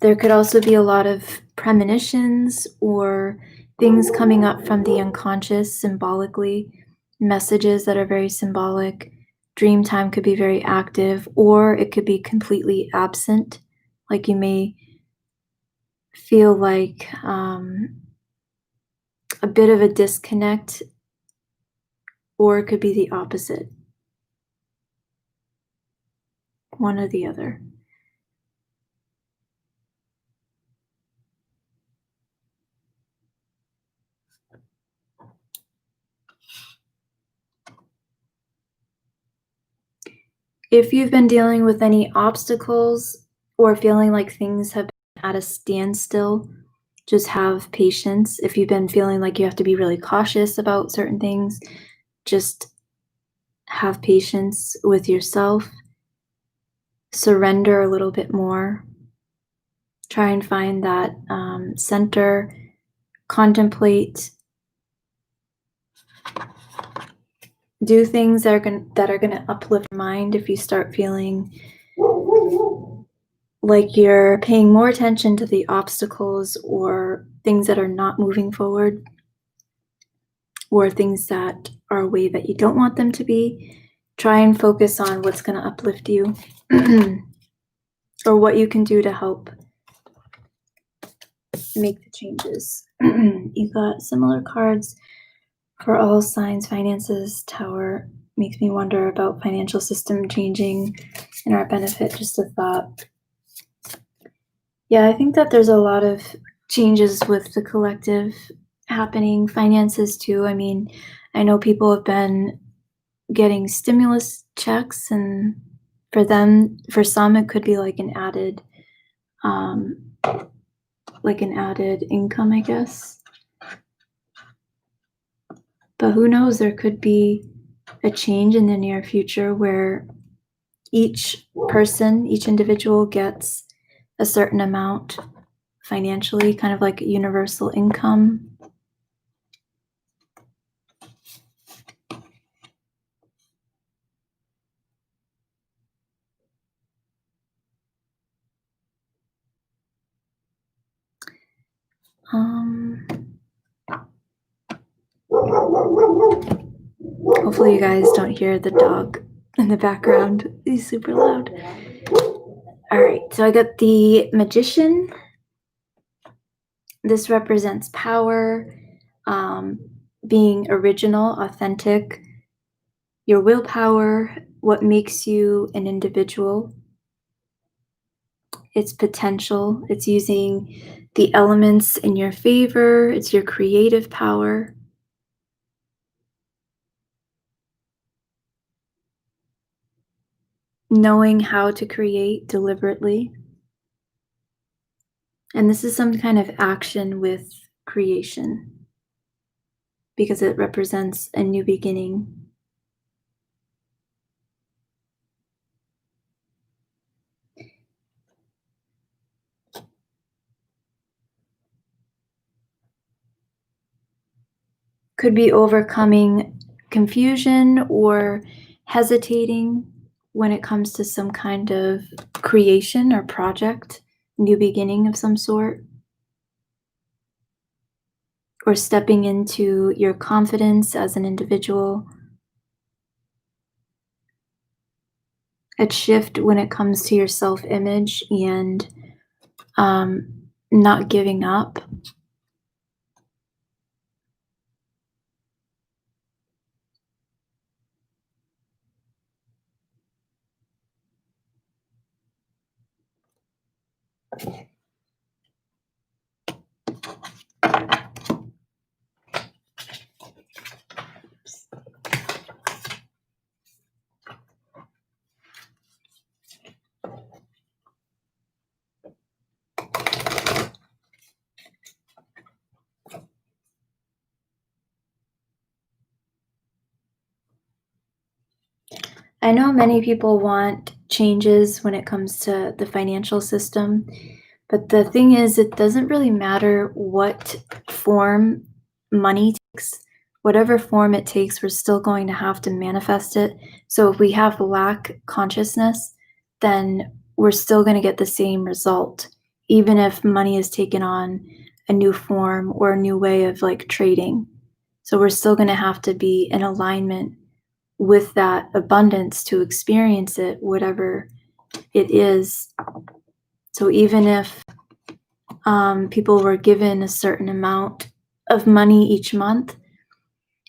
There could also be a lot of premonitions or things coming up from the unconscious symbolically, messages that are very symbolic. Dream time could be very active, or it could be completely absent. Like you may feel like a bit of a disconnect, or it could be the opposite. One or the other. If you've been dealing with any obstacles or feeling like things have been at a standstill, just have patience. If you've been feeling like you have to be really cautious about certain things, just have patience with yourself. Surrender a little bit more. Try and find that center. Contemplate. Do things that are going to uplift your mind. If you start feeling like you're paying more attention to the obstacles or things that are not moving forward, or things that are a way that you don't want them to be, try and focus on what's going to uplift you or what you can do to help make the changes. You got similar cards for all signs, finances, Tower. Makes me wonder about financial system changing in our benefit. Just a thought. Yeah, I think that there's a lot of changes with the collective happening. Finances too. I mean, I know people have been getting stimulus checks, and for some it could be like an added income, I guess. But who knows, there could be a change in the near future where each person, each individual gets a certain amount financially, kind of like universal income. Hopefully you guys don't hear the dog in the background. He's super loud. All right, so I got the Magician, This represents power, um, being original, authentic, your willpower, what makes you an individual, its potential, it's using the elements in your favor, it's your creative power. Knowing how to create deliberately. And this is some kind of action with creation because it represents a new beginning. Could be overcoming confusion or hesitating when it comes to some kind of creation or project, new beginning of some sort, or stepping into your confidence as an individual. A shift when it comes to your self image and not giving up. I know many people want changes when it comes to the financial system, but the thing is, it doesn't really matter what form money takes. Whatever form it takes, we're still going to have to manifest it. So if we have lack consciousness, then we're still going to get the same result, even if money is taken on a new form or a new way of like trading. So we're still going to have to be in alignment with that abundance to experience it, whatever it is. So even if people were given a certain amount of money each month,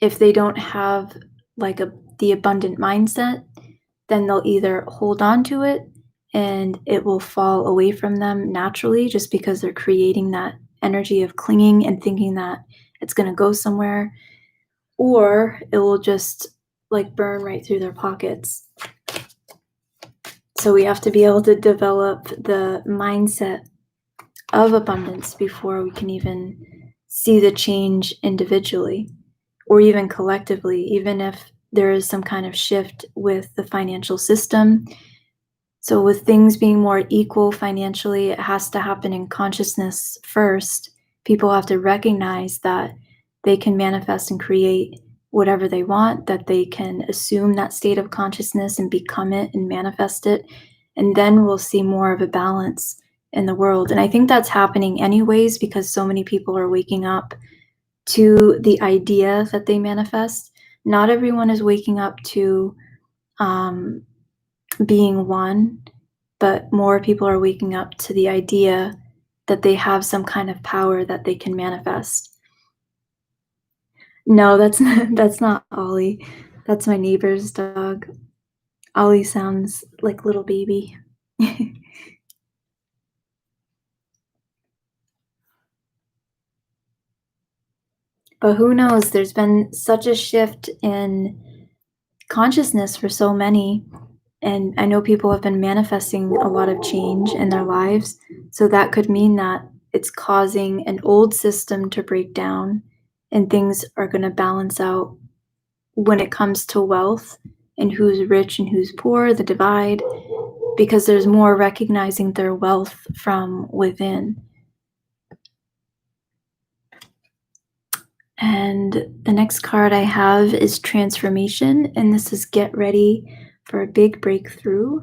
if they don't have like the abundant mindset, then they'll either hold on to it and it will fall away from them naturally just because they're creating that energy of clinging and thinking that it's going to go somewhere, or it will just like burn right through their pockets. So we have to be able to develop the mindset of abundance before we can even see the change individually or even collectively, even if there is some kind of shift with the financial system. So with things being more equal financially, it has to happen in consciousness first. People have to recognize that they can manifest and create whatever they want, that they can assume that state of consciousness and become it and manifest it. And then we'll see more of a balance in the world. And I think that's happening anyways because so many people are waking up to the idea that they manifest. Not everyone is waking up to being one, but more people are waking up to the idea that they have some kind of power that they can manifest. No, that's not Ollie. That's my neighbor's dog. Ollie sounds like little baby. But who knows? There's been such a shift in consciousness for so many. And I know people have been manifesting a lot of change in their lives. So that could mean that it's causing an old system to break down and things are going to balance out when it comes to wealth and who's rich and who's poor, the divide, because there's more recognizing their wealth from within. And the next card I have is Transformation, and this is Get Ready for a Big Breakthrough.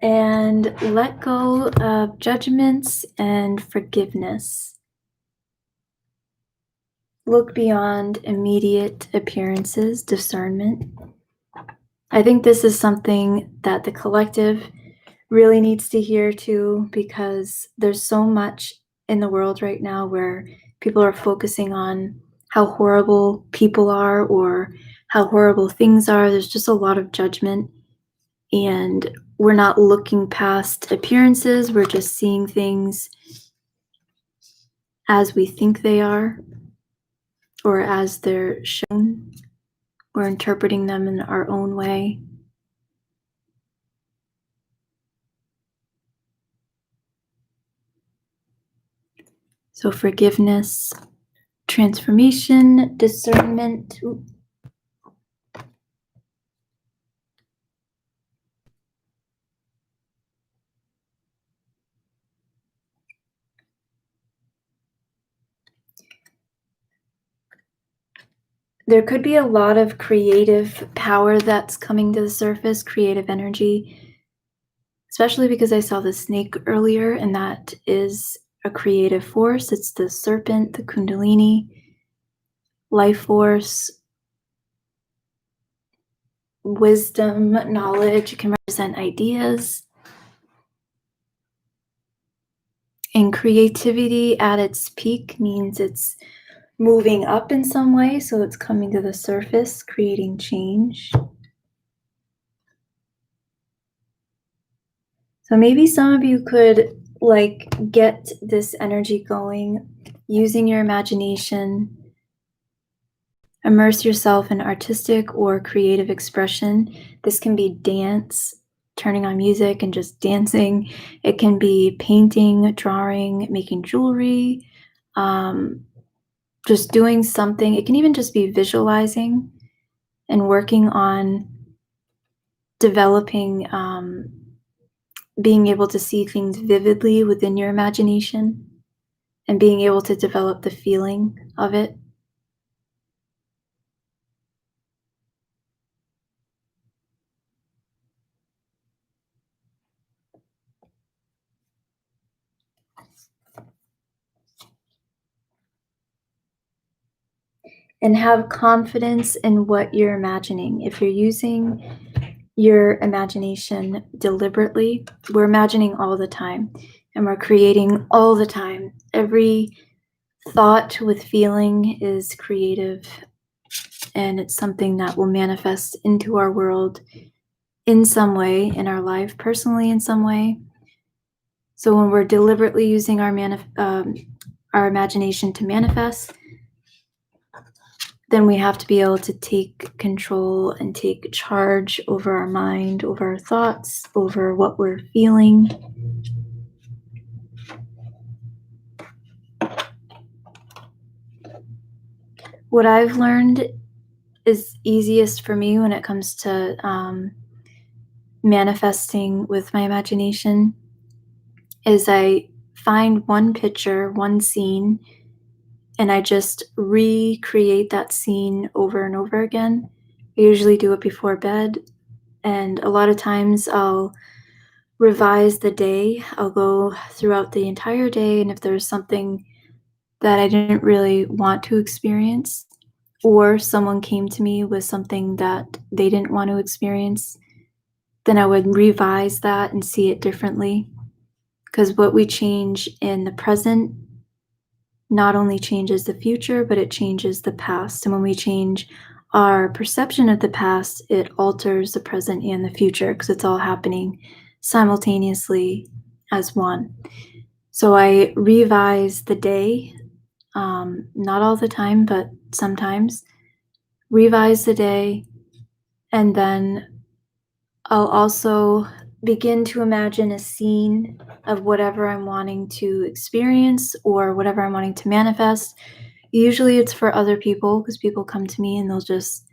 And let go of judgments and forgiveness. Look beyond immediate appearances, discernment. I think this is something that the collective really needs to hear too, because there's so much in the world right now where people are focusing on how horrible people are or how horrible things are. There's just a lot of judgment, and we're not looking past appearances. We're just seeing things as we think they are or as they're shown. We're interpreting them in our own way. So forgiveness, transformation, discernment. There could be a lot of creative power that's coming to the surface, creative energy, especially because I saw the snake earlier, and that is a creative force. It's the serpent, the kundalini, life force, wisdom, knowledge. It can represent ideas. And creativity at its peak means it's moving up in some way, so it's coming to the surface, creating change. So maybe some of you could get this energy going using your imagination. Immerse yourself in artistic or creative expression. This can be dance, turning on music and just dancing. It can be painting, drawing, making jewelry, just doing something. It can even just be visualizing and working on developing, being able to see things vividly within your imagination and being able to develop the feeling of it. And have confidence in what you're imagining. If you're using your imagination deliberately, we're imagining all the time and we're creating all the time. Every thought with feeling is creative, and it's something that will manifest into our world in some way, in our life, personally in some way. So when we're deliberately using our imagination to manifest, then we have to be able to take control and take charge over our mind, over our thoughts, over what we're feeling. What I've learned is easiest for me when it comes to manifesting with my imagination is I find one picture, one scene, and I just recreate that scene over and over again. I usually do it before bed, and a lot of times I'll revise the day. I'll go throughout the entire day, and if there's something that I didn't really want to experience, or someone came to me with something that they didn't want to experience, then I would revise that and see it differently. Because what we change in the present not only changes the future, but it changes the past. And when we change our perception of the past, it alters the present and the future, because it's all happening simultaneously as one. So I revise the day, not all the time, but sometimes, revise the day, and then I'll also begin to imagine a scene of whatever I'm wanting to experience or whatever I'm wanting to manifest. Usually it's for other people, because people come to me and they'll just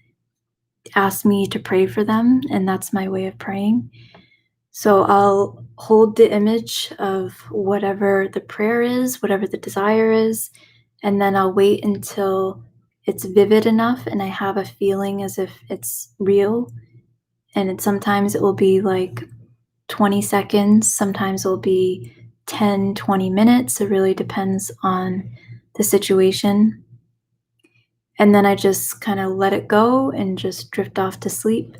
ask me to pray for them, and that's my way of praying. So I'll hold the image of whatever the prayer is, whatever the desire is, and then I'll wait until it's vivid enough and I have a feeling as if it's real. And sometimes it will be like 20 seconds, sometimes it'll be 10, 20 minutes. It really depends on the situation. And then I just kind of let it go and just drift off to sleep.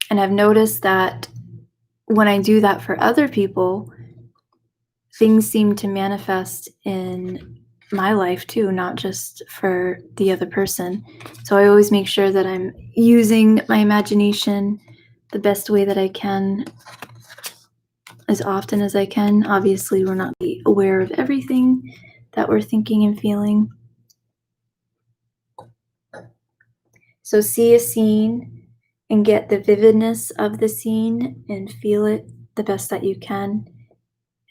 And I've noticed that when I do that for other people, things seem to manifest in my life too, not just for the other person. So I always make sure that I'm using my imagination the best way that I can, as often as I can. Obviously, we're not aware of everything that we're thinking and feeling. So see a scene and get the vividness of the scene and feel it the best that you can.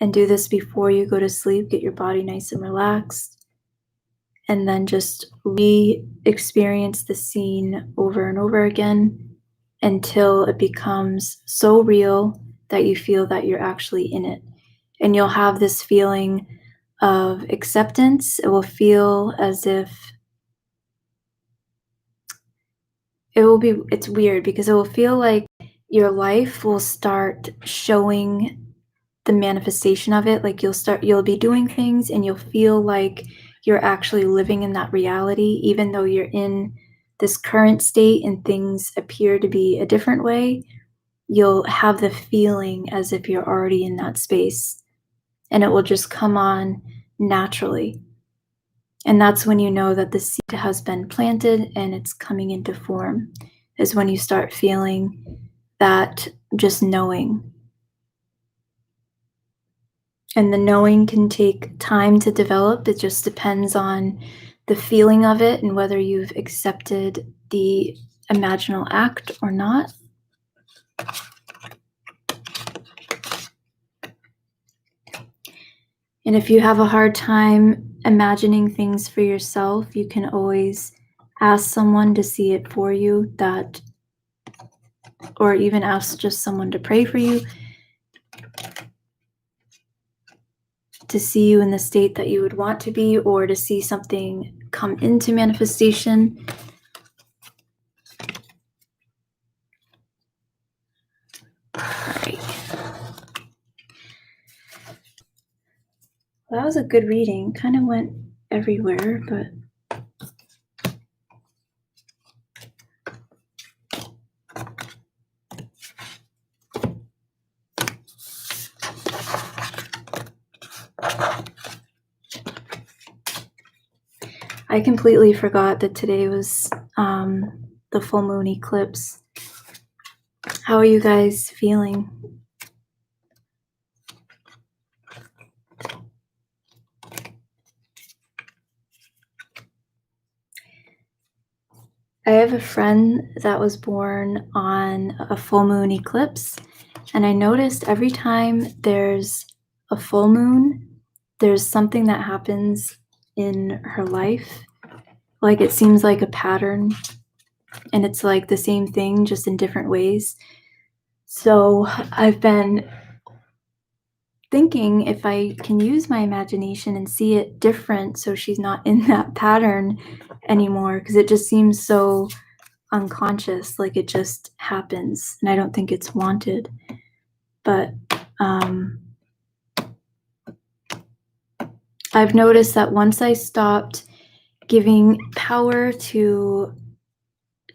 And do this before you go to sleep. Get your body nice and relaxed. And then just re-experience the scene over and over again until it becomes so real that you feel that you're actually in it. And you'll have this feeling of acceptance. It will feel as if it's weird because it will feel like your life will start showing the manifestation of it. Like you'll be doing things and you'll feel like you're actually living in that reality, even though you're in this current state and things appear to be a different way. You'll have the feeling as if you're already in that space, and it will just come on naturally. And that's when you know that the seed has been planted and it's coming into form, is when you start feeling that just knowing. And the knowing can take time to develop. It just depends on the feeling of it and whether you've accepted the imaginal act or not. And if you have a hard time imagining things for yourself, you can always ask someone to see it for you, or even ask just someone to pray for you, to see you in the state that you would want to be, or to see something come into manifestation. All right. Well, that was a good reading. Kind of went everywhere, but I completely forgot that today was the full moon eclipse. How are you guys feeling? I have a friend that was born on a full moon eclipse, and I noticed every time there's a full moon, there's something that happens in her life. Like it seems like a pattern, and it's like the same thing, just in different ways. So I've been thinking if I can use my imagination and see it different so she's not in that pattern anymore, because it just seems so unconscious, like it just happens, and I don't think it's wanted. But I've noticed that once I stopped giving power to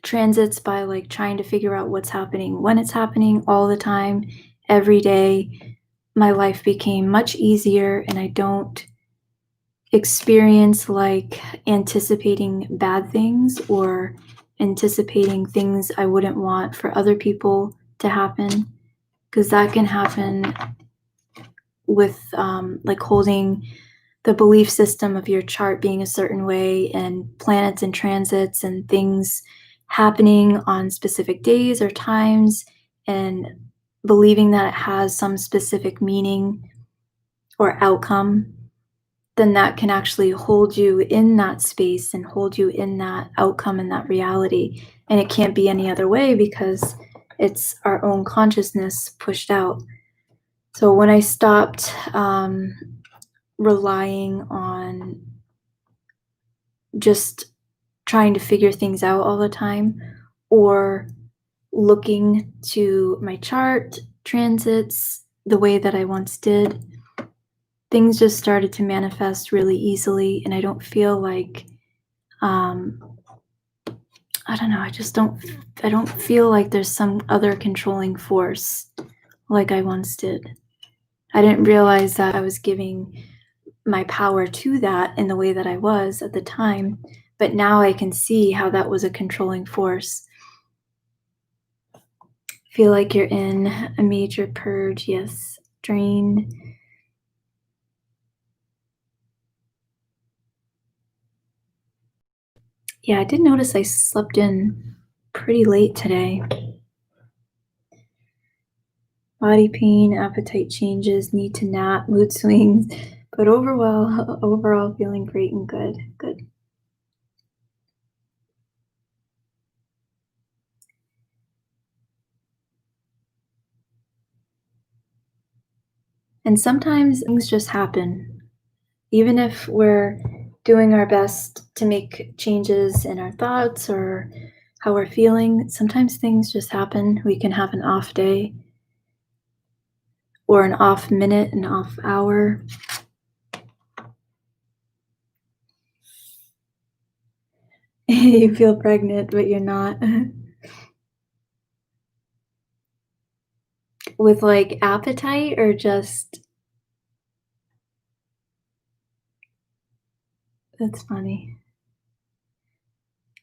transits by like trying to figure out what's happening when it's happening all the time, every day, my life became much easier, and I don't experience like anticipating bad things or anticipating things I wouldn't want for other people to happen, because that can happen with like holding the belief system of your chart being a certain way, and planets and transits and things happening on specific days or times, and believing that it has some specific meaning or outcome. Then that can actually hold you in that space and hold you in that outcome and that reality. And it can't be any other way because it's our own consciousness pushed out. So when I stopped relying on just trying to figure things out all the time, or looking to my chart, transits, the way that I once did. Things just started to manifest really easily, and I don't feel like, um, I don't know, I don't feel like there's some other controlling force like I once did. I didn't realize that I was giving my power to that in the way that I was at the time, but now I can see how that was a controlling force. Feel like you're in a major purge, yes. Drain. Yeah, I did notice I slept in pretty late today. Body pain, appetite changes, need to nap, mood swings, but overall feeling great and good. Good. And sometimes things just happen. Even if we're doing our best to make changes in our thoughts or how we're feeling, sometimes things just happen. We can have an off day or an off minute, an off hour. You feel pregnant, but you're not. With like appetite or just, that's funny.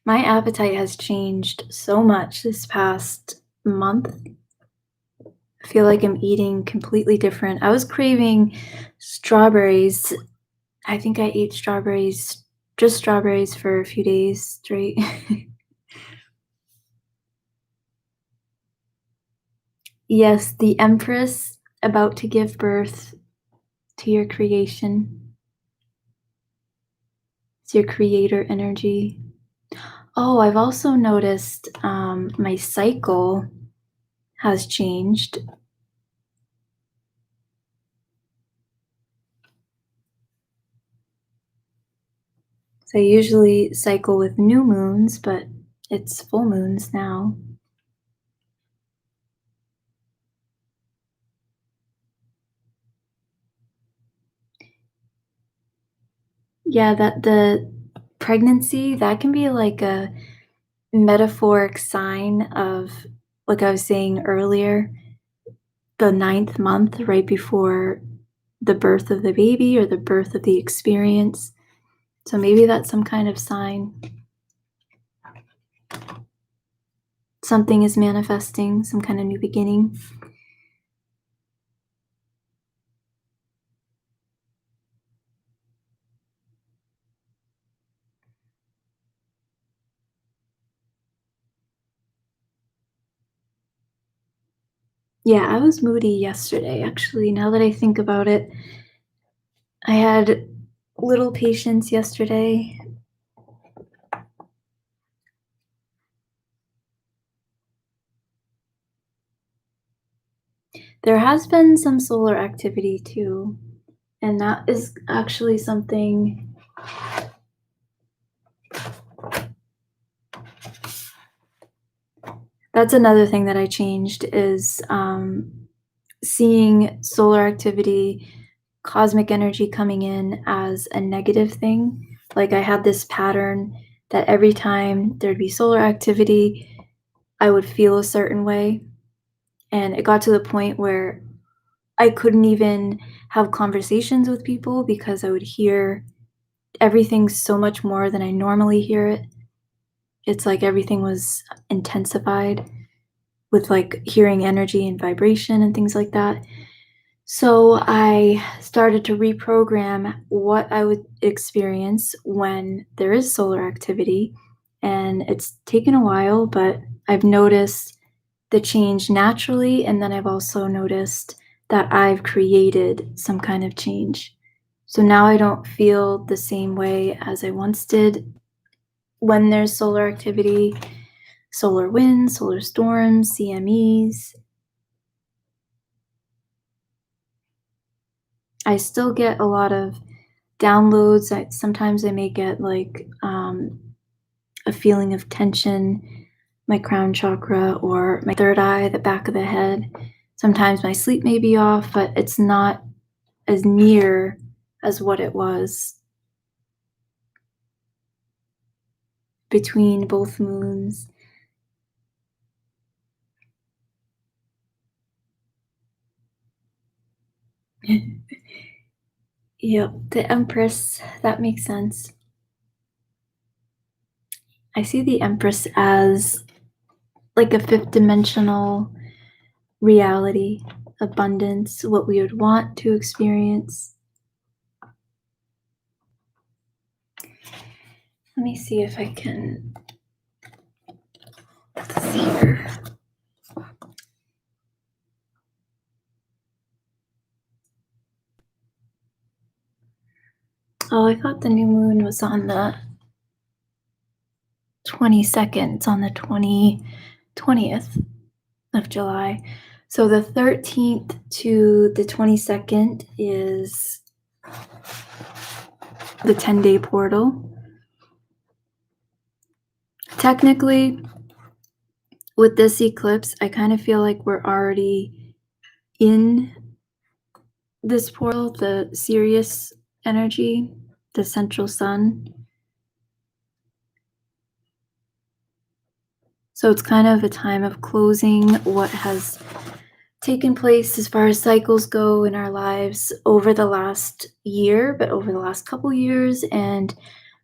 My appetite has changed so much this past month. I feel like I'm eating completely different. I was craving strawberries. I think I ate strawberries, just strawberries for a few days straight. Yes, the Empress about to give birth to your creation. It's your creator energy. Oh, I've also noticed my cycle has changed. So I usually cycle with new moons, but it's full moons now. Yeah, that the pregnancy, that can be like a metaphoric sign of, like I was saying earlier, the ninth month right before the birth of the baby or the birth of the experience. So maybe that's some kind of sign. Something is manifesting, some kind of new beginning. Yeah, I was moody yesterday, actually. Now that I think about it, I had little patience yesterday. There has been some solar activity too, and that is actually something. That's another thing that I changed is seeing solar activity, cosmic energy coming in as a negative thing. Like I had this pattern that every time there'd be solar activity, I would feel a certain way. And it got to the point where I couldn't even have conversations with people because I would hear everything so much more than I normally hear it. It's like everything was intensified with like hearing energy and vibration and things like that. So I started to reprogram what I would experience when there is solar activity. And it's taken a while, but I've noticed the change naturally. And then I've also noticed that I've created some kind of change. So now I don't feel the same way as I once did when there's solar activity, solar winds, solar storms, CMEs. I still get a lot of downloads. Sometimes I may get like a feeling of tension, my crown chakra or my third eye, the back of the head. Sometimes my sleep may be off, but it's not as near as what it was between both moons. Yep, the Empress, that makes sense. I see the Empress as like a fifth dimensional reality, abundance, what we would want to experience. Let me see if I can see here. Oh, I thought the new moon was on the 22nd. It's on the 20th of July. So the 13th to the 22nd is the 10-day portal. Technically, with this eclipse, I kind of feel like we're already in this portal, the Sirius energy, the central sun. So it's kind of a time of closing what has taken place as far as cycles go in our lives over the last year, but over the last couple years, and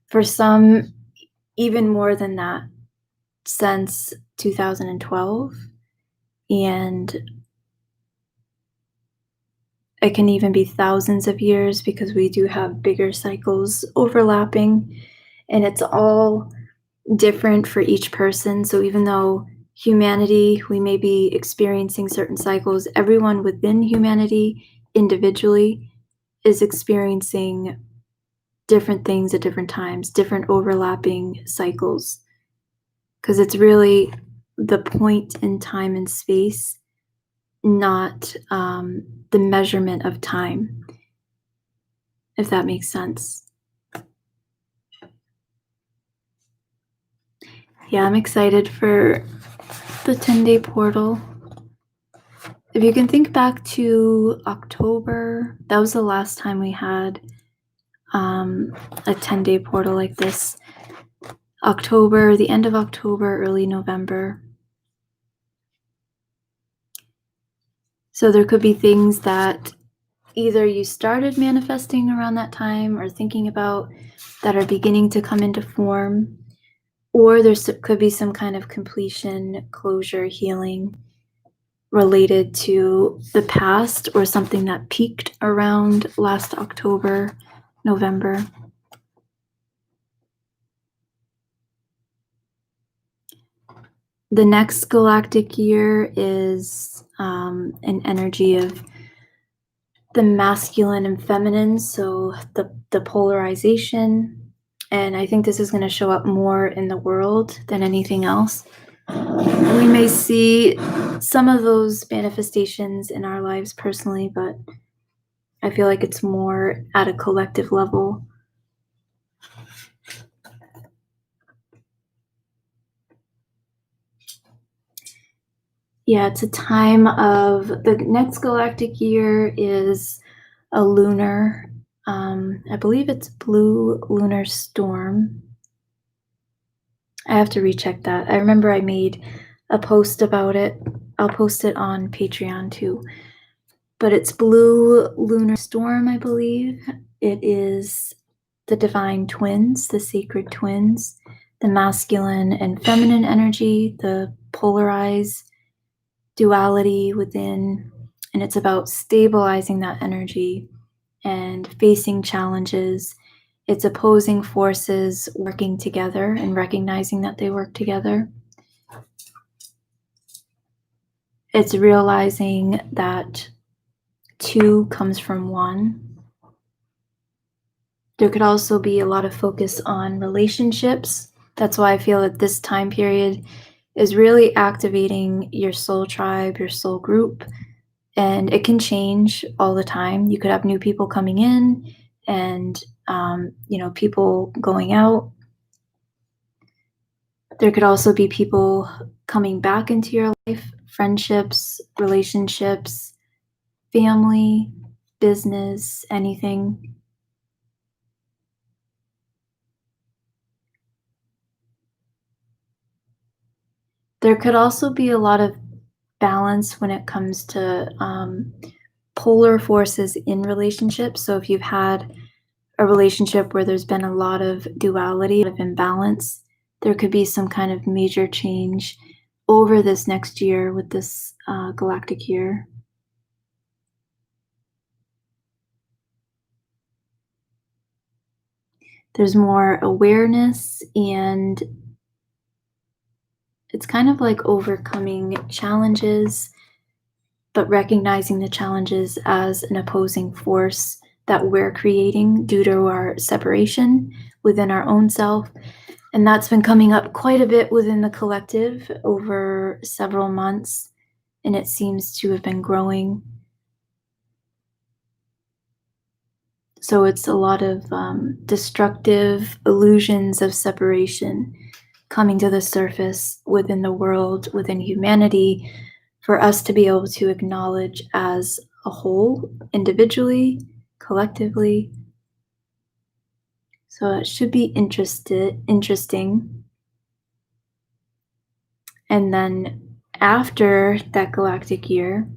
for some, even more than that, since 2012. And it can even be thousands of years because we do have bigger cycles overlapping, and it's all different for each person. So even though humanity, we may be experiencing certain cycles, everyone within humanity individually is experiencing different things at different times, different overlapping cycles. Because it's really the point in time and space, not the measurement of time, if that makes sense. Yeah, I'm excited for the 10-day portal. If you can think back to October, that was the last time we had a 10-day portal like this. October, the end of October, early November. So there could be things that either you started manifesting around that time or thinking about that are beginning to come into form, or there could be some kind of completion, closure, healing related to the past or something that peaked around last October, November. The next galactic year is an energy of the masculine and feminine, so the polarization. And I think this is going to show up more in the world than anything else. We may see some of those manifestations in our lives personally, but I feel like it's more at a collective level. Yeah, it's a time of, the next galactic year is a lunar, I believe it's blue lunar storm. I have to recheck that. I remember I made a post about it. I'll post it on Patreon too. But it's blue lunar storm, I believe. It is the divine twins, the sacred twins, the masculine and feminine energy, the polarized duality within, and it's about stabilizing that energy and facing challenges. It's opposing forces working together and recognizing that they work together. It's realizing that two comes from one. There could also be a lot of focus on relationships. That's why I feel that this time period is really activating your soul tribe, your soul group, and it can change all the time. You could have new people coming in and people going out. There could also be people coming back into your life, friendships, relationships, family, business, anything. There could also be a lot of balance when it comes to polar forces in relationships. So if you've had a relationship where there's been a lot of duality, of imbalance, there could be some kind of major change over this next year with this galactic year. There's more awareness, and it's kind of like overcoming challenges, but recognizing the challenges as an opposing force that we're creating due to our separation within our own self. And that's been coming up quite a bit within the collective over several months, and it seems to have been growing. So it's a lot of destructive illusions of separation coming to the surface within the world, within humanity, for us to be able to acknowledge as a whole, individually, collectively. So it should be interesting. And then after that galactic year,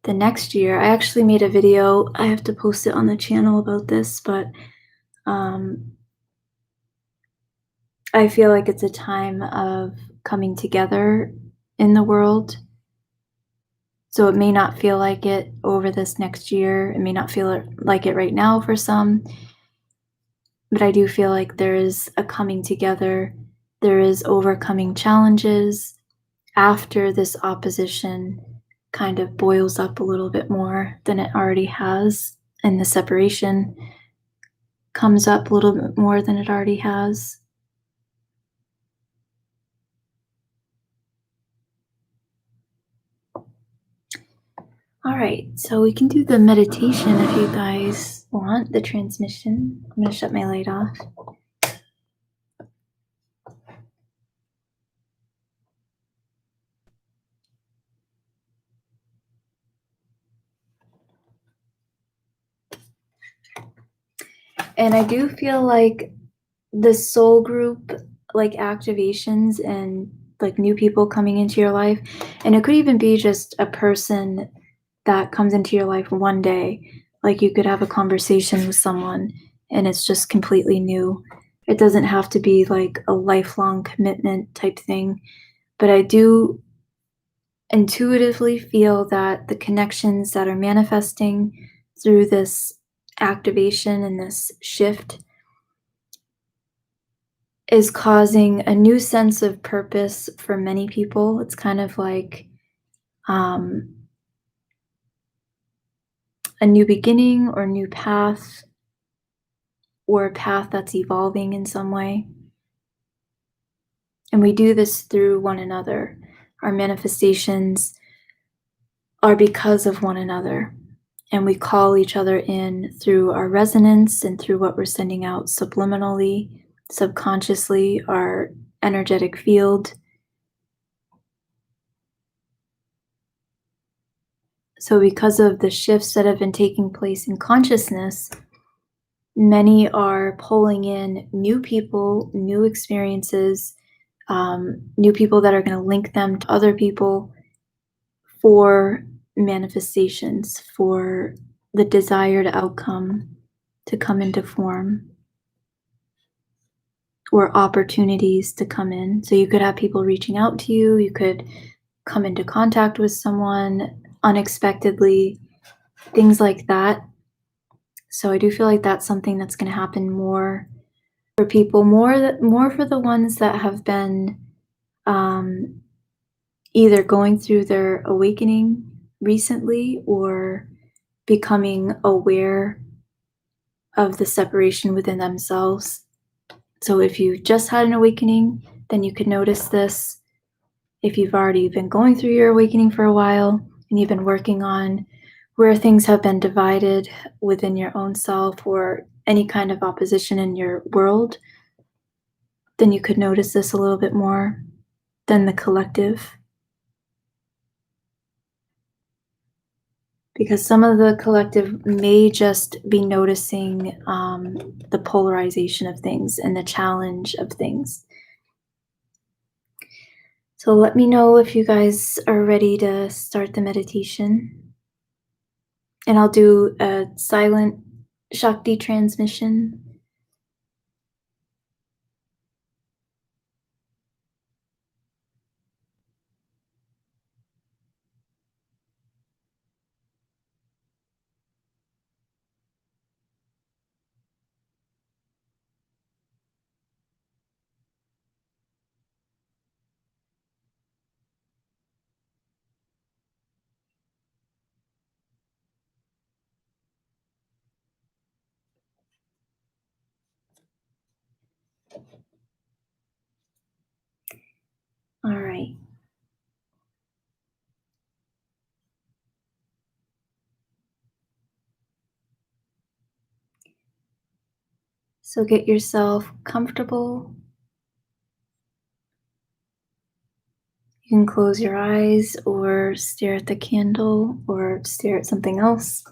the next year, I actually made a video. I have to post it on the channel about this, but I feel like it's a time of coming together in the world. So it may not feel like it over this next year. It may not feel like it right now for some, but I do feel like there is a coming together. There is overcoming challenges after this opposition kind of boils up a little bit more than it already has, and the separation comes up a little bit more than it already has. All right, so we can do the meditation if you guys want, the transmission. I'm gonna shut my light off. And I do feel like the soul group, like activations and like new people coming into your life, and it could even be just a person that comes into your life one day. Like you could have a conversation with someone and it's just completely new. It doesn't have to be like a lifelong commitment type thing, but I do intuitively feel that the connections that are manifesting through this activation and this shift is causing a new sense of purpose for many people. It's kind of like a new beginning or new path, or a path that's evolving in some way. And we do this through one another. Our manifestations are because of one another. And we call each other in through our resonance and through what we're sending out subliminally, subconsciously, our energetic field. So because of the shifts that have been taking place in consciousness, many are pulling in new people, new experiences, new people that are going to link them to other people for manifestations, for the desired outcome to come into form, or opportunities to come in. So you could have people reaching out to you, you could come into contact with someone unexpectedly, things like that. So I do feel like that's something that's going to happen more for people, more for the ones that have been either going through their awakening recently or becoming aware of the separation within themselves. So if you just had an awakening, then you could notice this. If you've already been going through your awakening for a while and you've been working on where things have been divided within your own self, or any kind of opposition in your world, then you could notice this a little bit more than the collective. Because some of the collective may just be noticing the polarization of things and the challenge of things. So let me know if you guys are ready to start the meditation. And I'll do a silent Shakti transmission. All right. So get yourself comfortable. You can close your eyes or stare at the candle or stare at something else.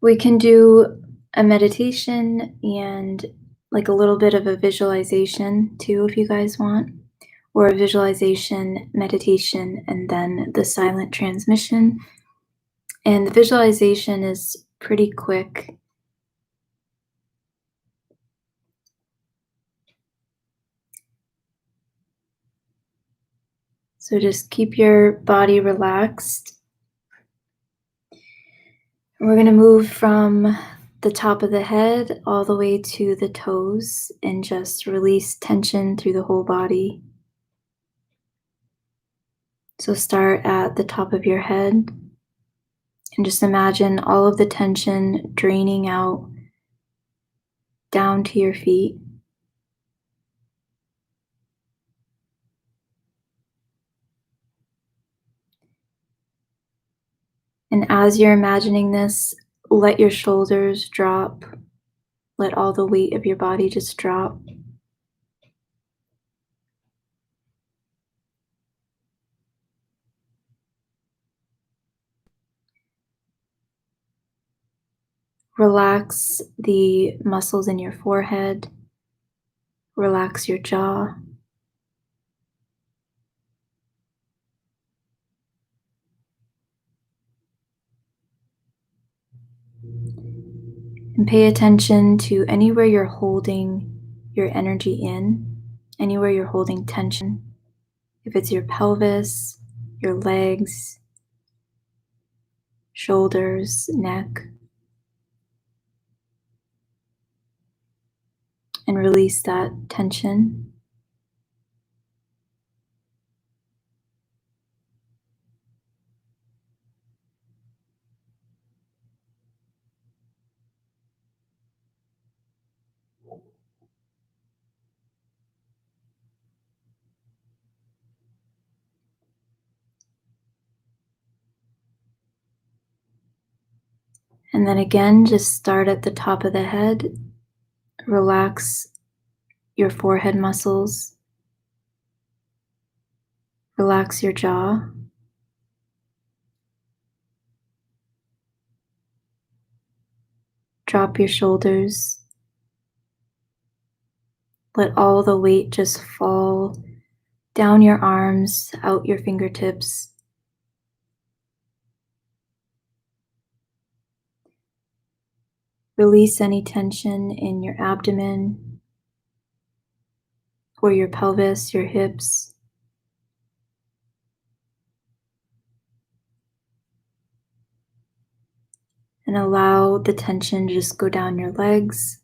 We can do a meditation and like a little bit of a visualization too, if you guys want, or a visualization, meditation, and then the silent transmission. And the visualization is pretty quick. So just keep your body relaxed. We're going to move from the top of the head all the way to the toes and just release tension through the whole body. So start at the top of your head and just imagine all of the tension draining out down to your feet. And as you're imagining this, let your shoulders drop. Let all the weight of your body just drop. Relax the muscles in your forehead. Relax your jaw. And pay attention to anywhere you're holding your energy in, anywhere you're holding tension. If it's your pelvis, your legs, shoulders, neck, and release that tension. And then again, just start at the top of the head. Relax your forehead muscles. Relax your jaw. Drop your shoulders. Let all the weight just fall down your arms, out your fingertips. Release any tension in your abdomen or your pelvis, your hips. And allow the tension to just go down your legs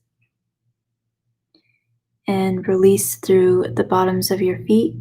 and release through the bottoms of your feet.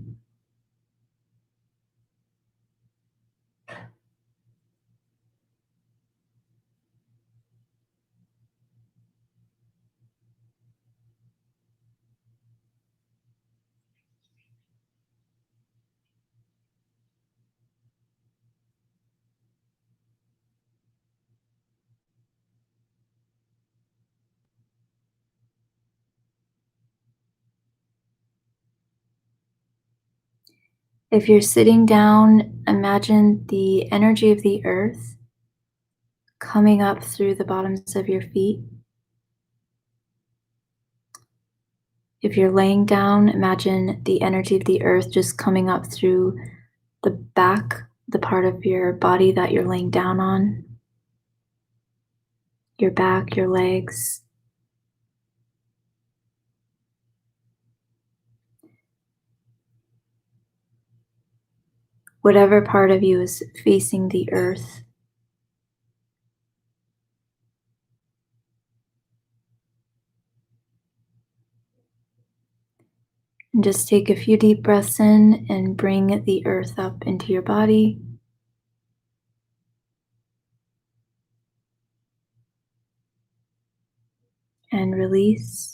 If you're sitting down, imagine the energy of the earth coming up through the bottoms of your feet. If you're laying down, imagine the energy of the earth just coming up through the back, the part of your body that you're laying down on, your back, your legs. Whatever part of you is facing the earth. And just take a few deep breaths in and bring the earth up into your body. And release.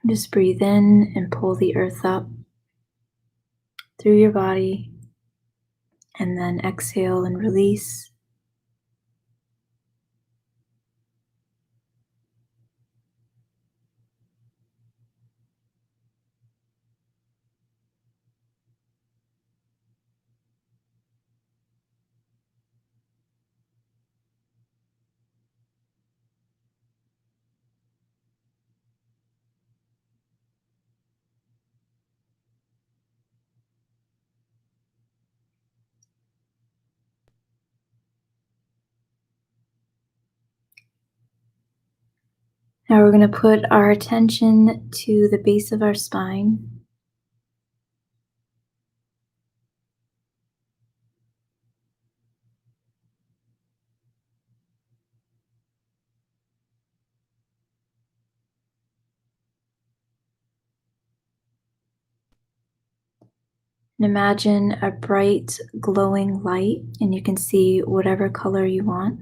Just breathe in and pull the earth up through your body, and then exhale and release. Now we're going to put our attention to the base of our spine. And imagine a bright glowing light, and you can see whatever color you want.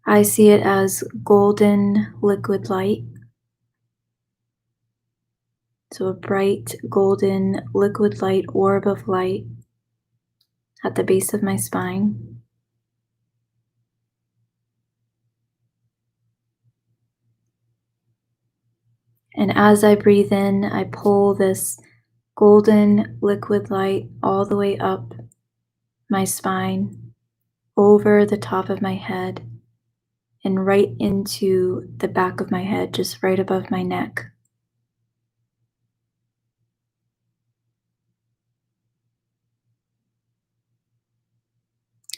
I see it as golden liquid light. So a bright golden liquid light orb of light at the base of my spine. And as I breathe in, I pull this golden liquid light all the way up my spine, over the top of my head, and right into the back of my head, just right above my neck.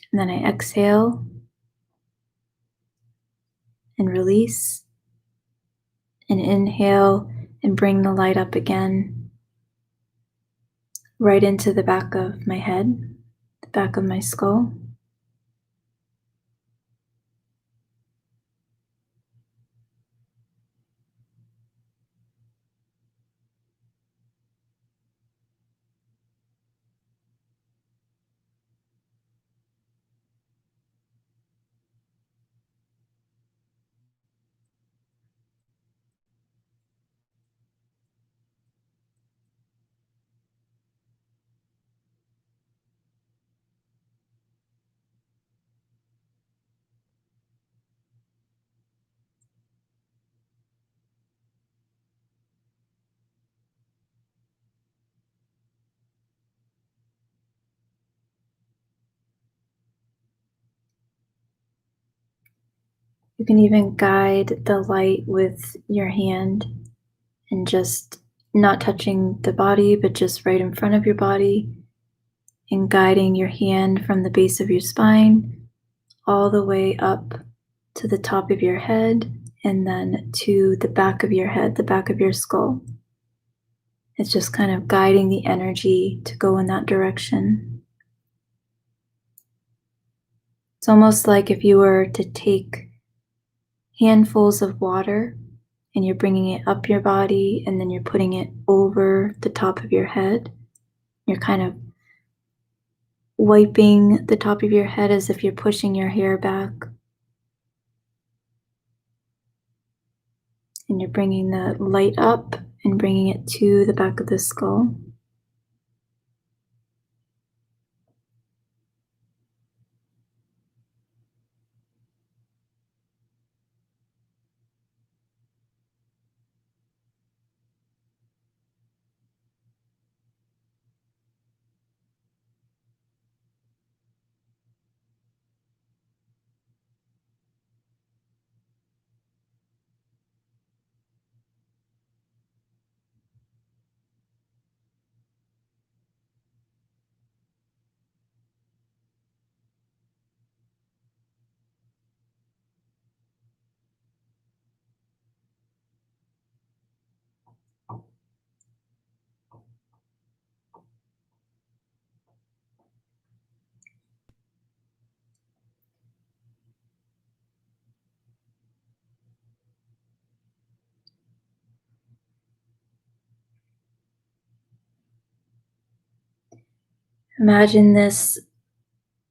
And then I exhale and release, and inhale and bring the light up again, right into the back of my head, the back of my skull. You can even guide the light with your hand and just not touching the body, but just right in front of your body, and guiding your hand from the base of your spine all the way up to the top of your head, and then to the back of your head, the back of your skull. It's just kind of guiding the energy to go in that direction. It's almost like if you were to take handfuls of water and you're bringing it up your body and then you're putting it over the top of your head. You're kind of wiping the top of your head as if you're pushing your hair back. And you're bringing the light up and bringing it to the back of the skull. Imagine this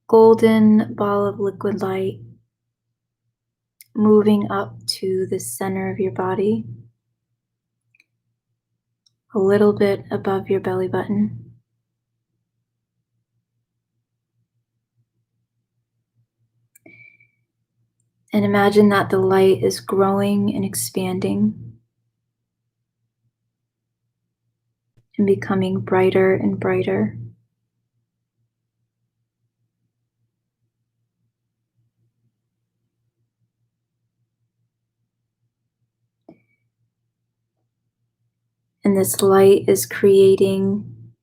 golden ball of liquid light moving up to the center of your body, a little bit above your belly button. And imagine that the light is growing and expanding and becoming brighter and brighter. And this light is creating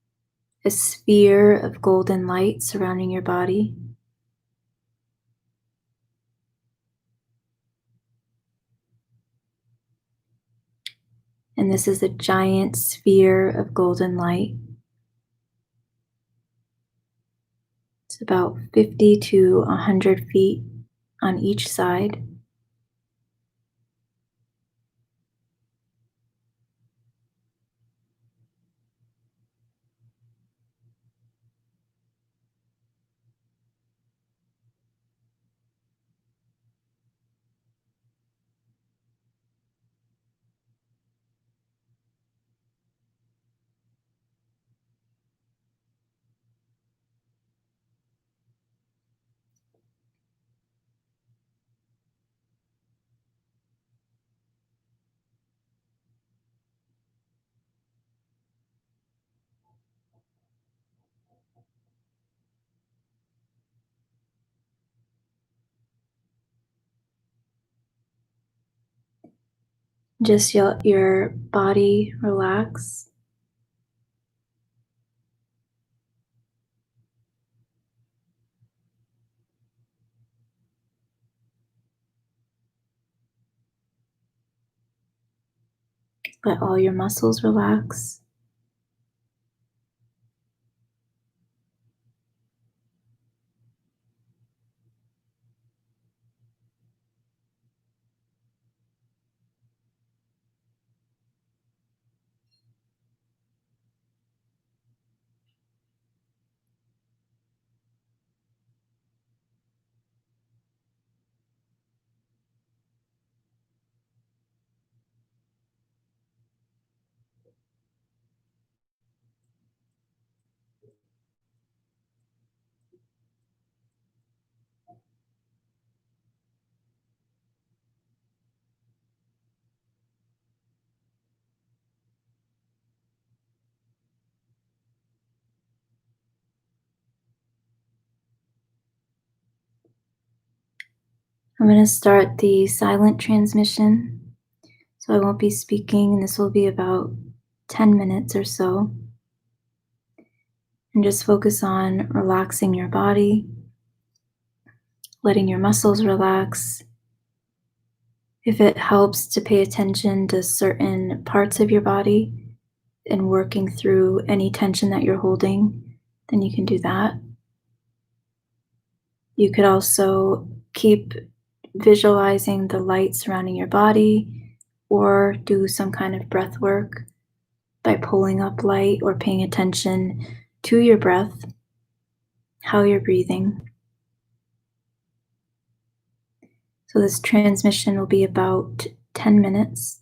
a sphere of golden light surrounding your body. And this is a giant sphere of golden light. It's about 50 to 100 feet on each side. Just your body relax. Let all your muscles relax. I'm going to start the silent transmission. So I won't be speaking, and this will be about 10 minutes or so. And just focus on relaxing your body, letting your muscles relax. If it helps to pay attention to certain parts of your body, and working through any tension that you're holding, then you can do that. You could also keep visualizing the light surrounding your body or do some kind of breath work by pulling up light or paying attention to your breath, how you're breathing. So, this transmission will be about 10 minutes.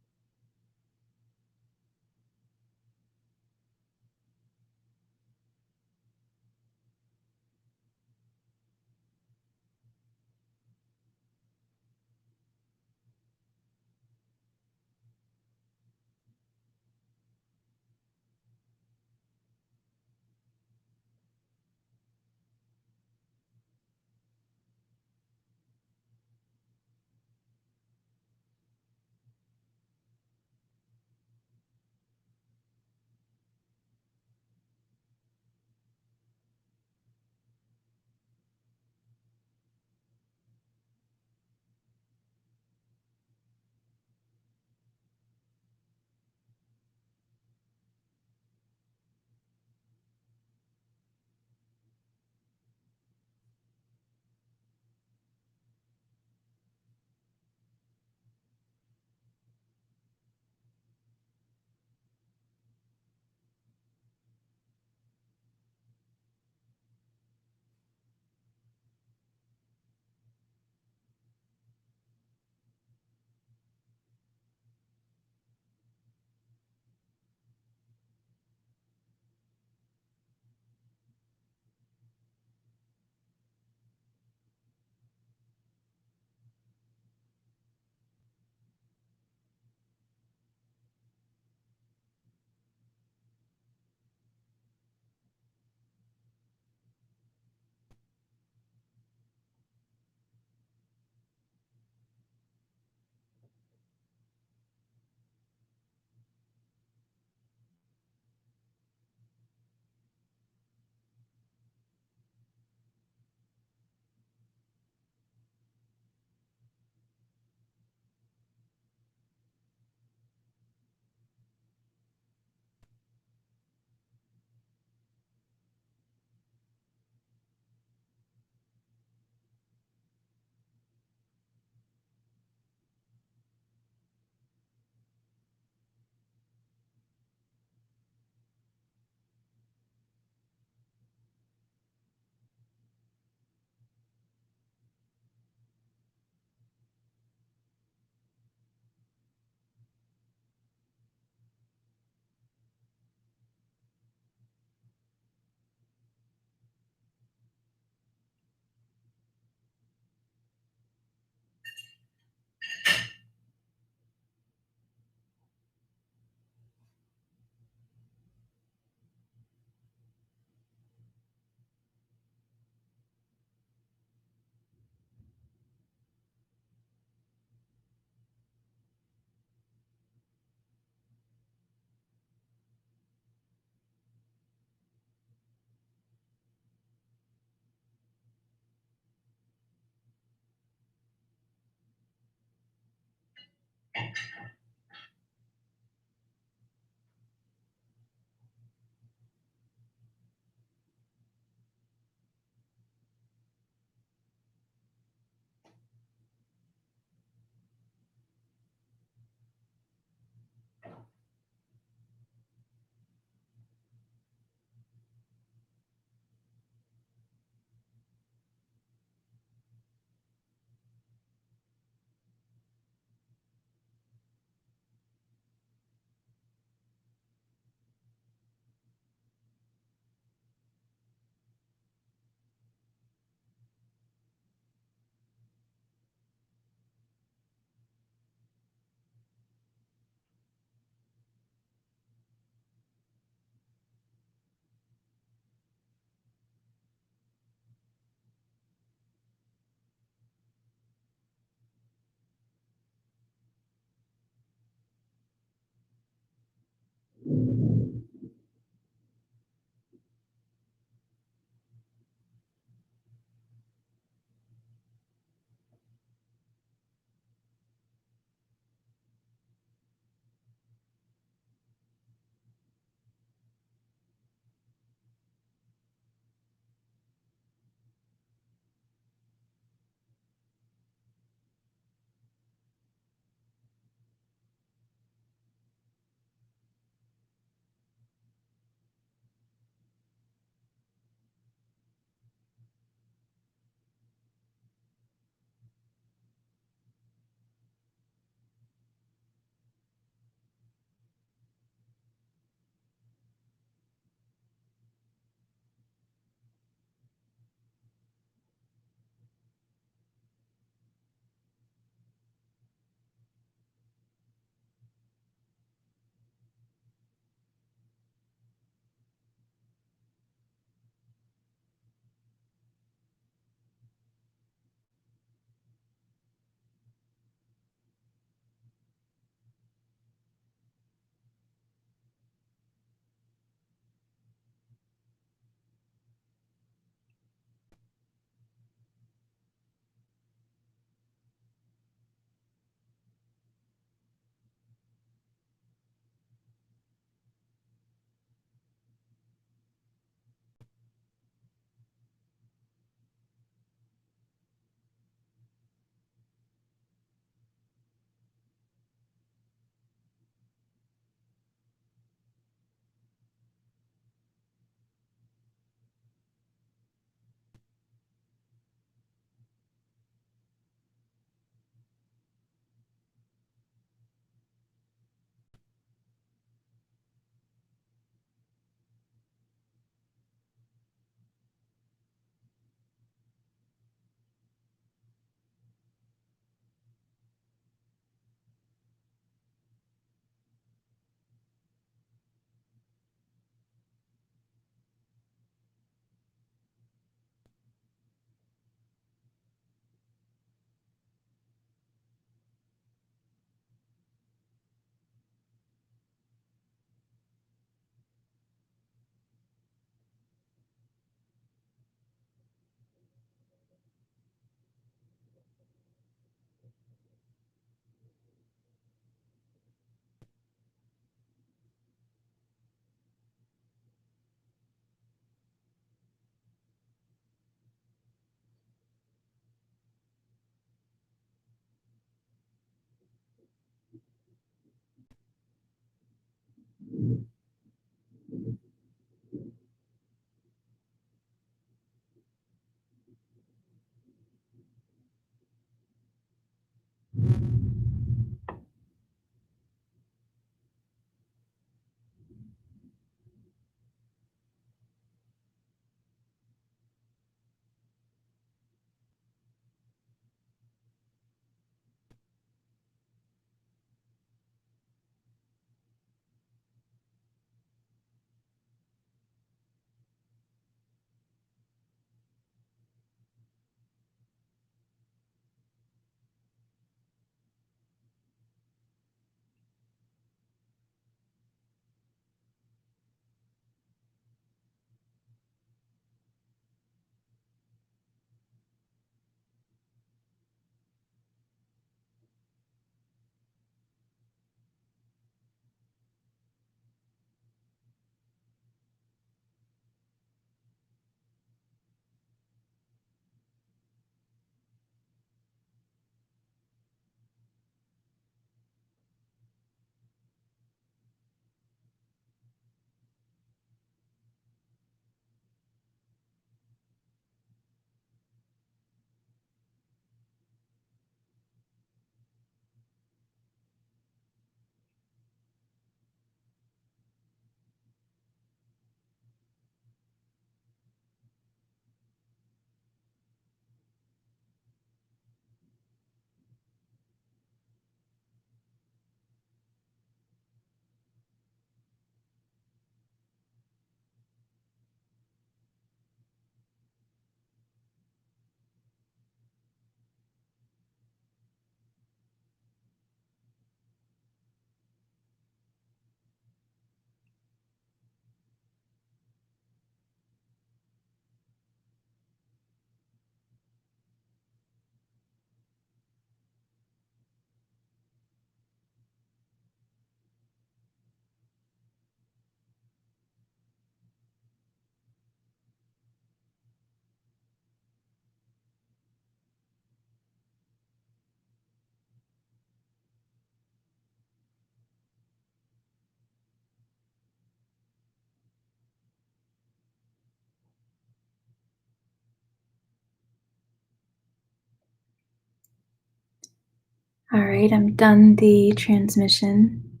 All right, I'm done the transmission.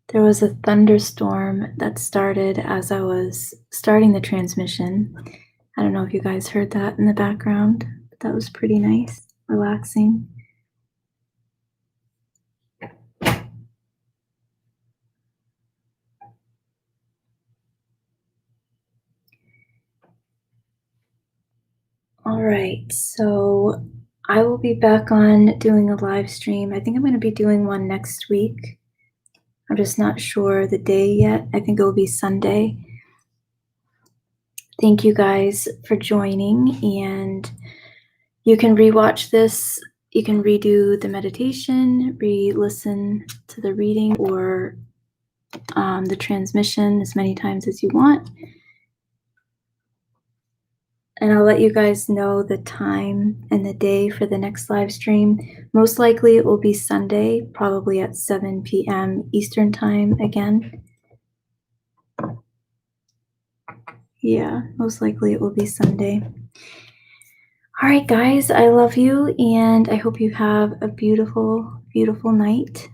There was a thunderstorm that started as I was starting the transmission. I don't know if you guys heard that in the background, but that was pretty nice, relaxing. All right, so I will be back on doing a live stream. I think I'm going to be doing one next week. I'm just not sure the day yet. I think it will be Sunday. Thank you guys for joining, and you can rewatch this. You can redo the meditation, re-listen to the reading or the transmission as many times as you want. And I'll let you guys know the time and the day for the next live stream. Most likely it will be Sunday, probably at 7 p.m. Eastern time again. Yeah, most likely it will be Sunday. All right, guys, I love you, and I hope you have a beautiful, beautiful night.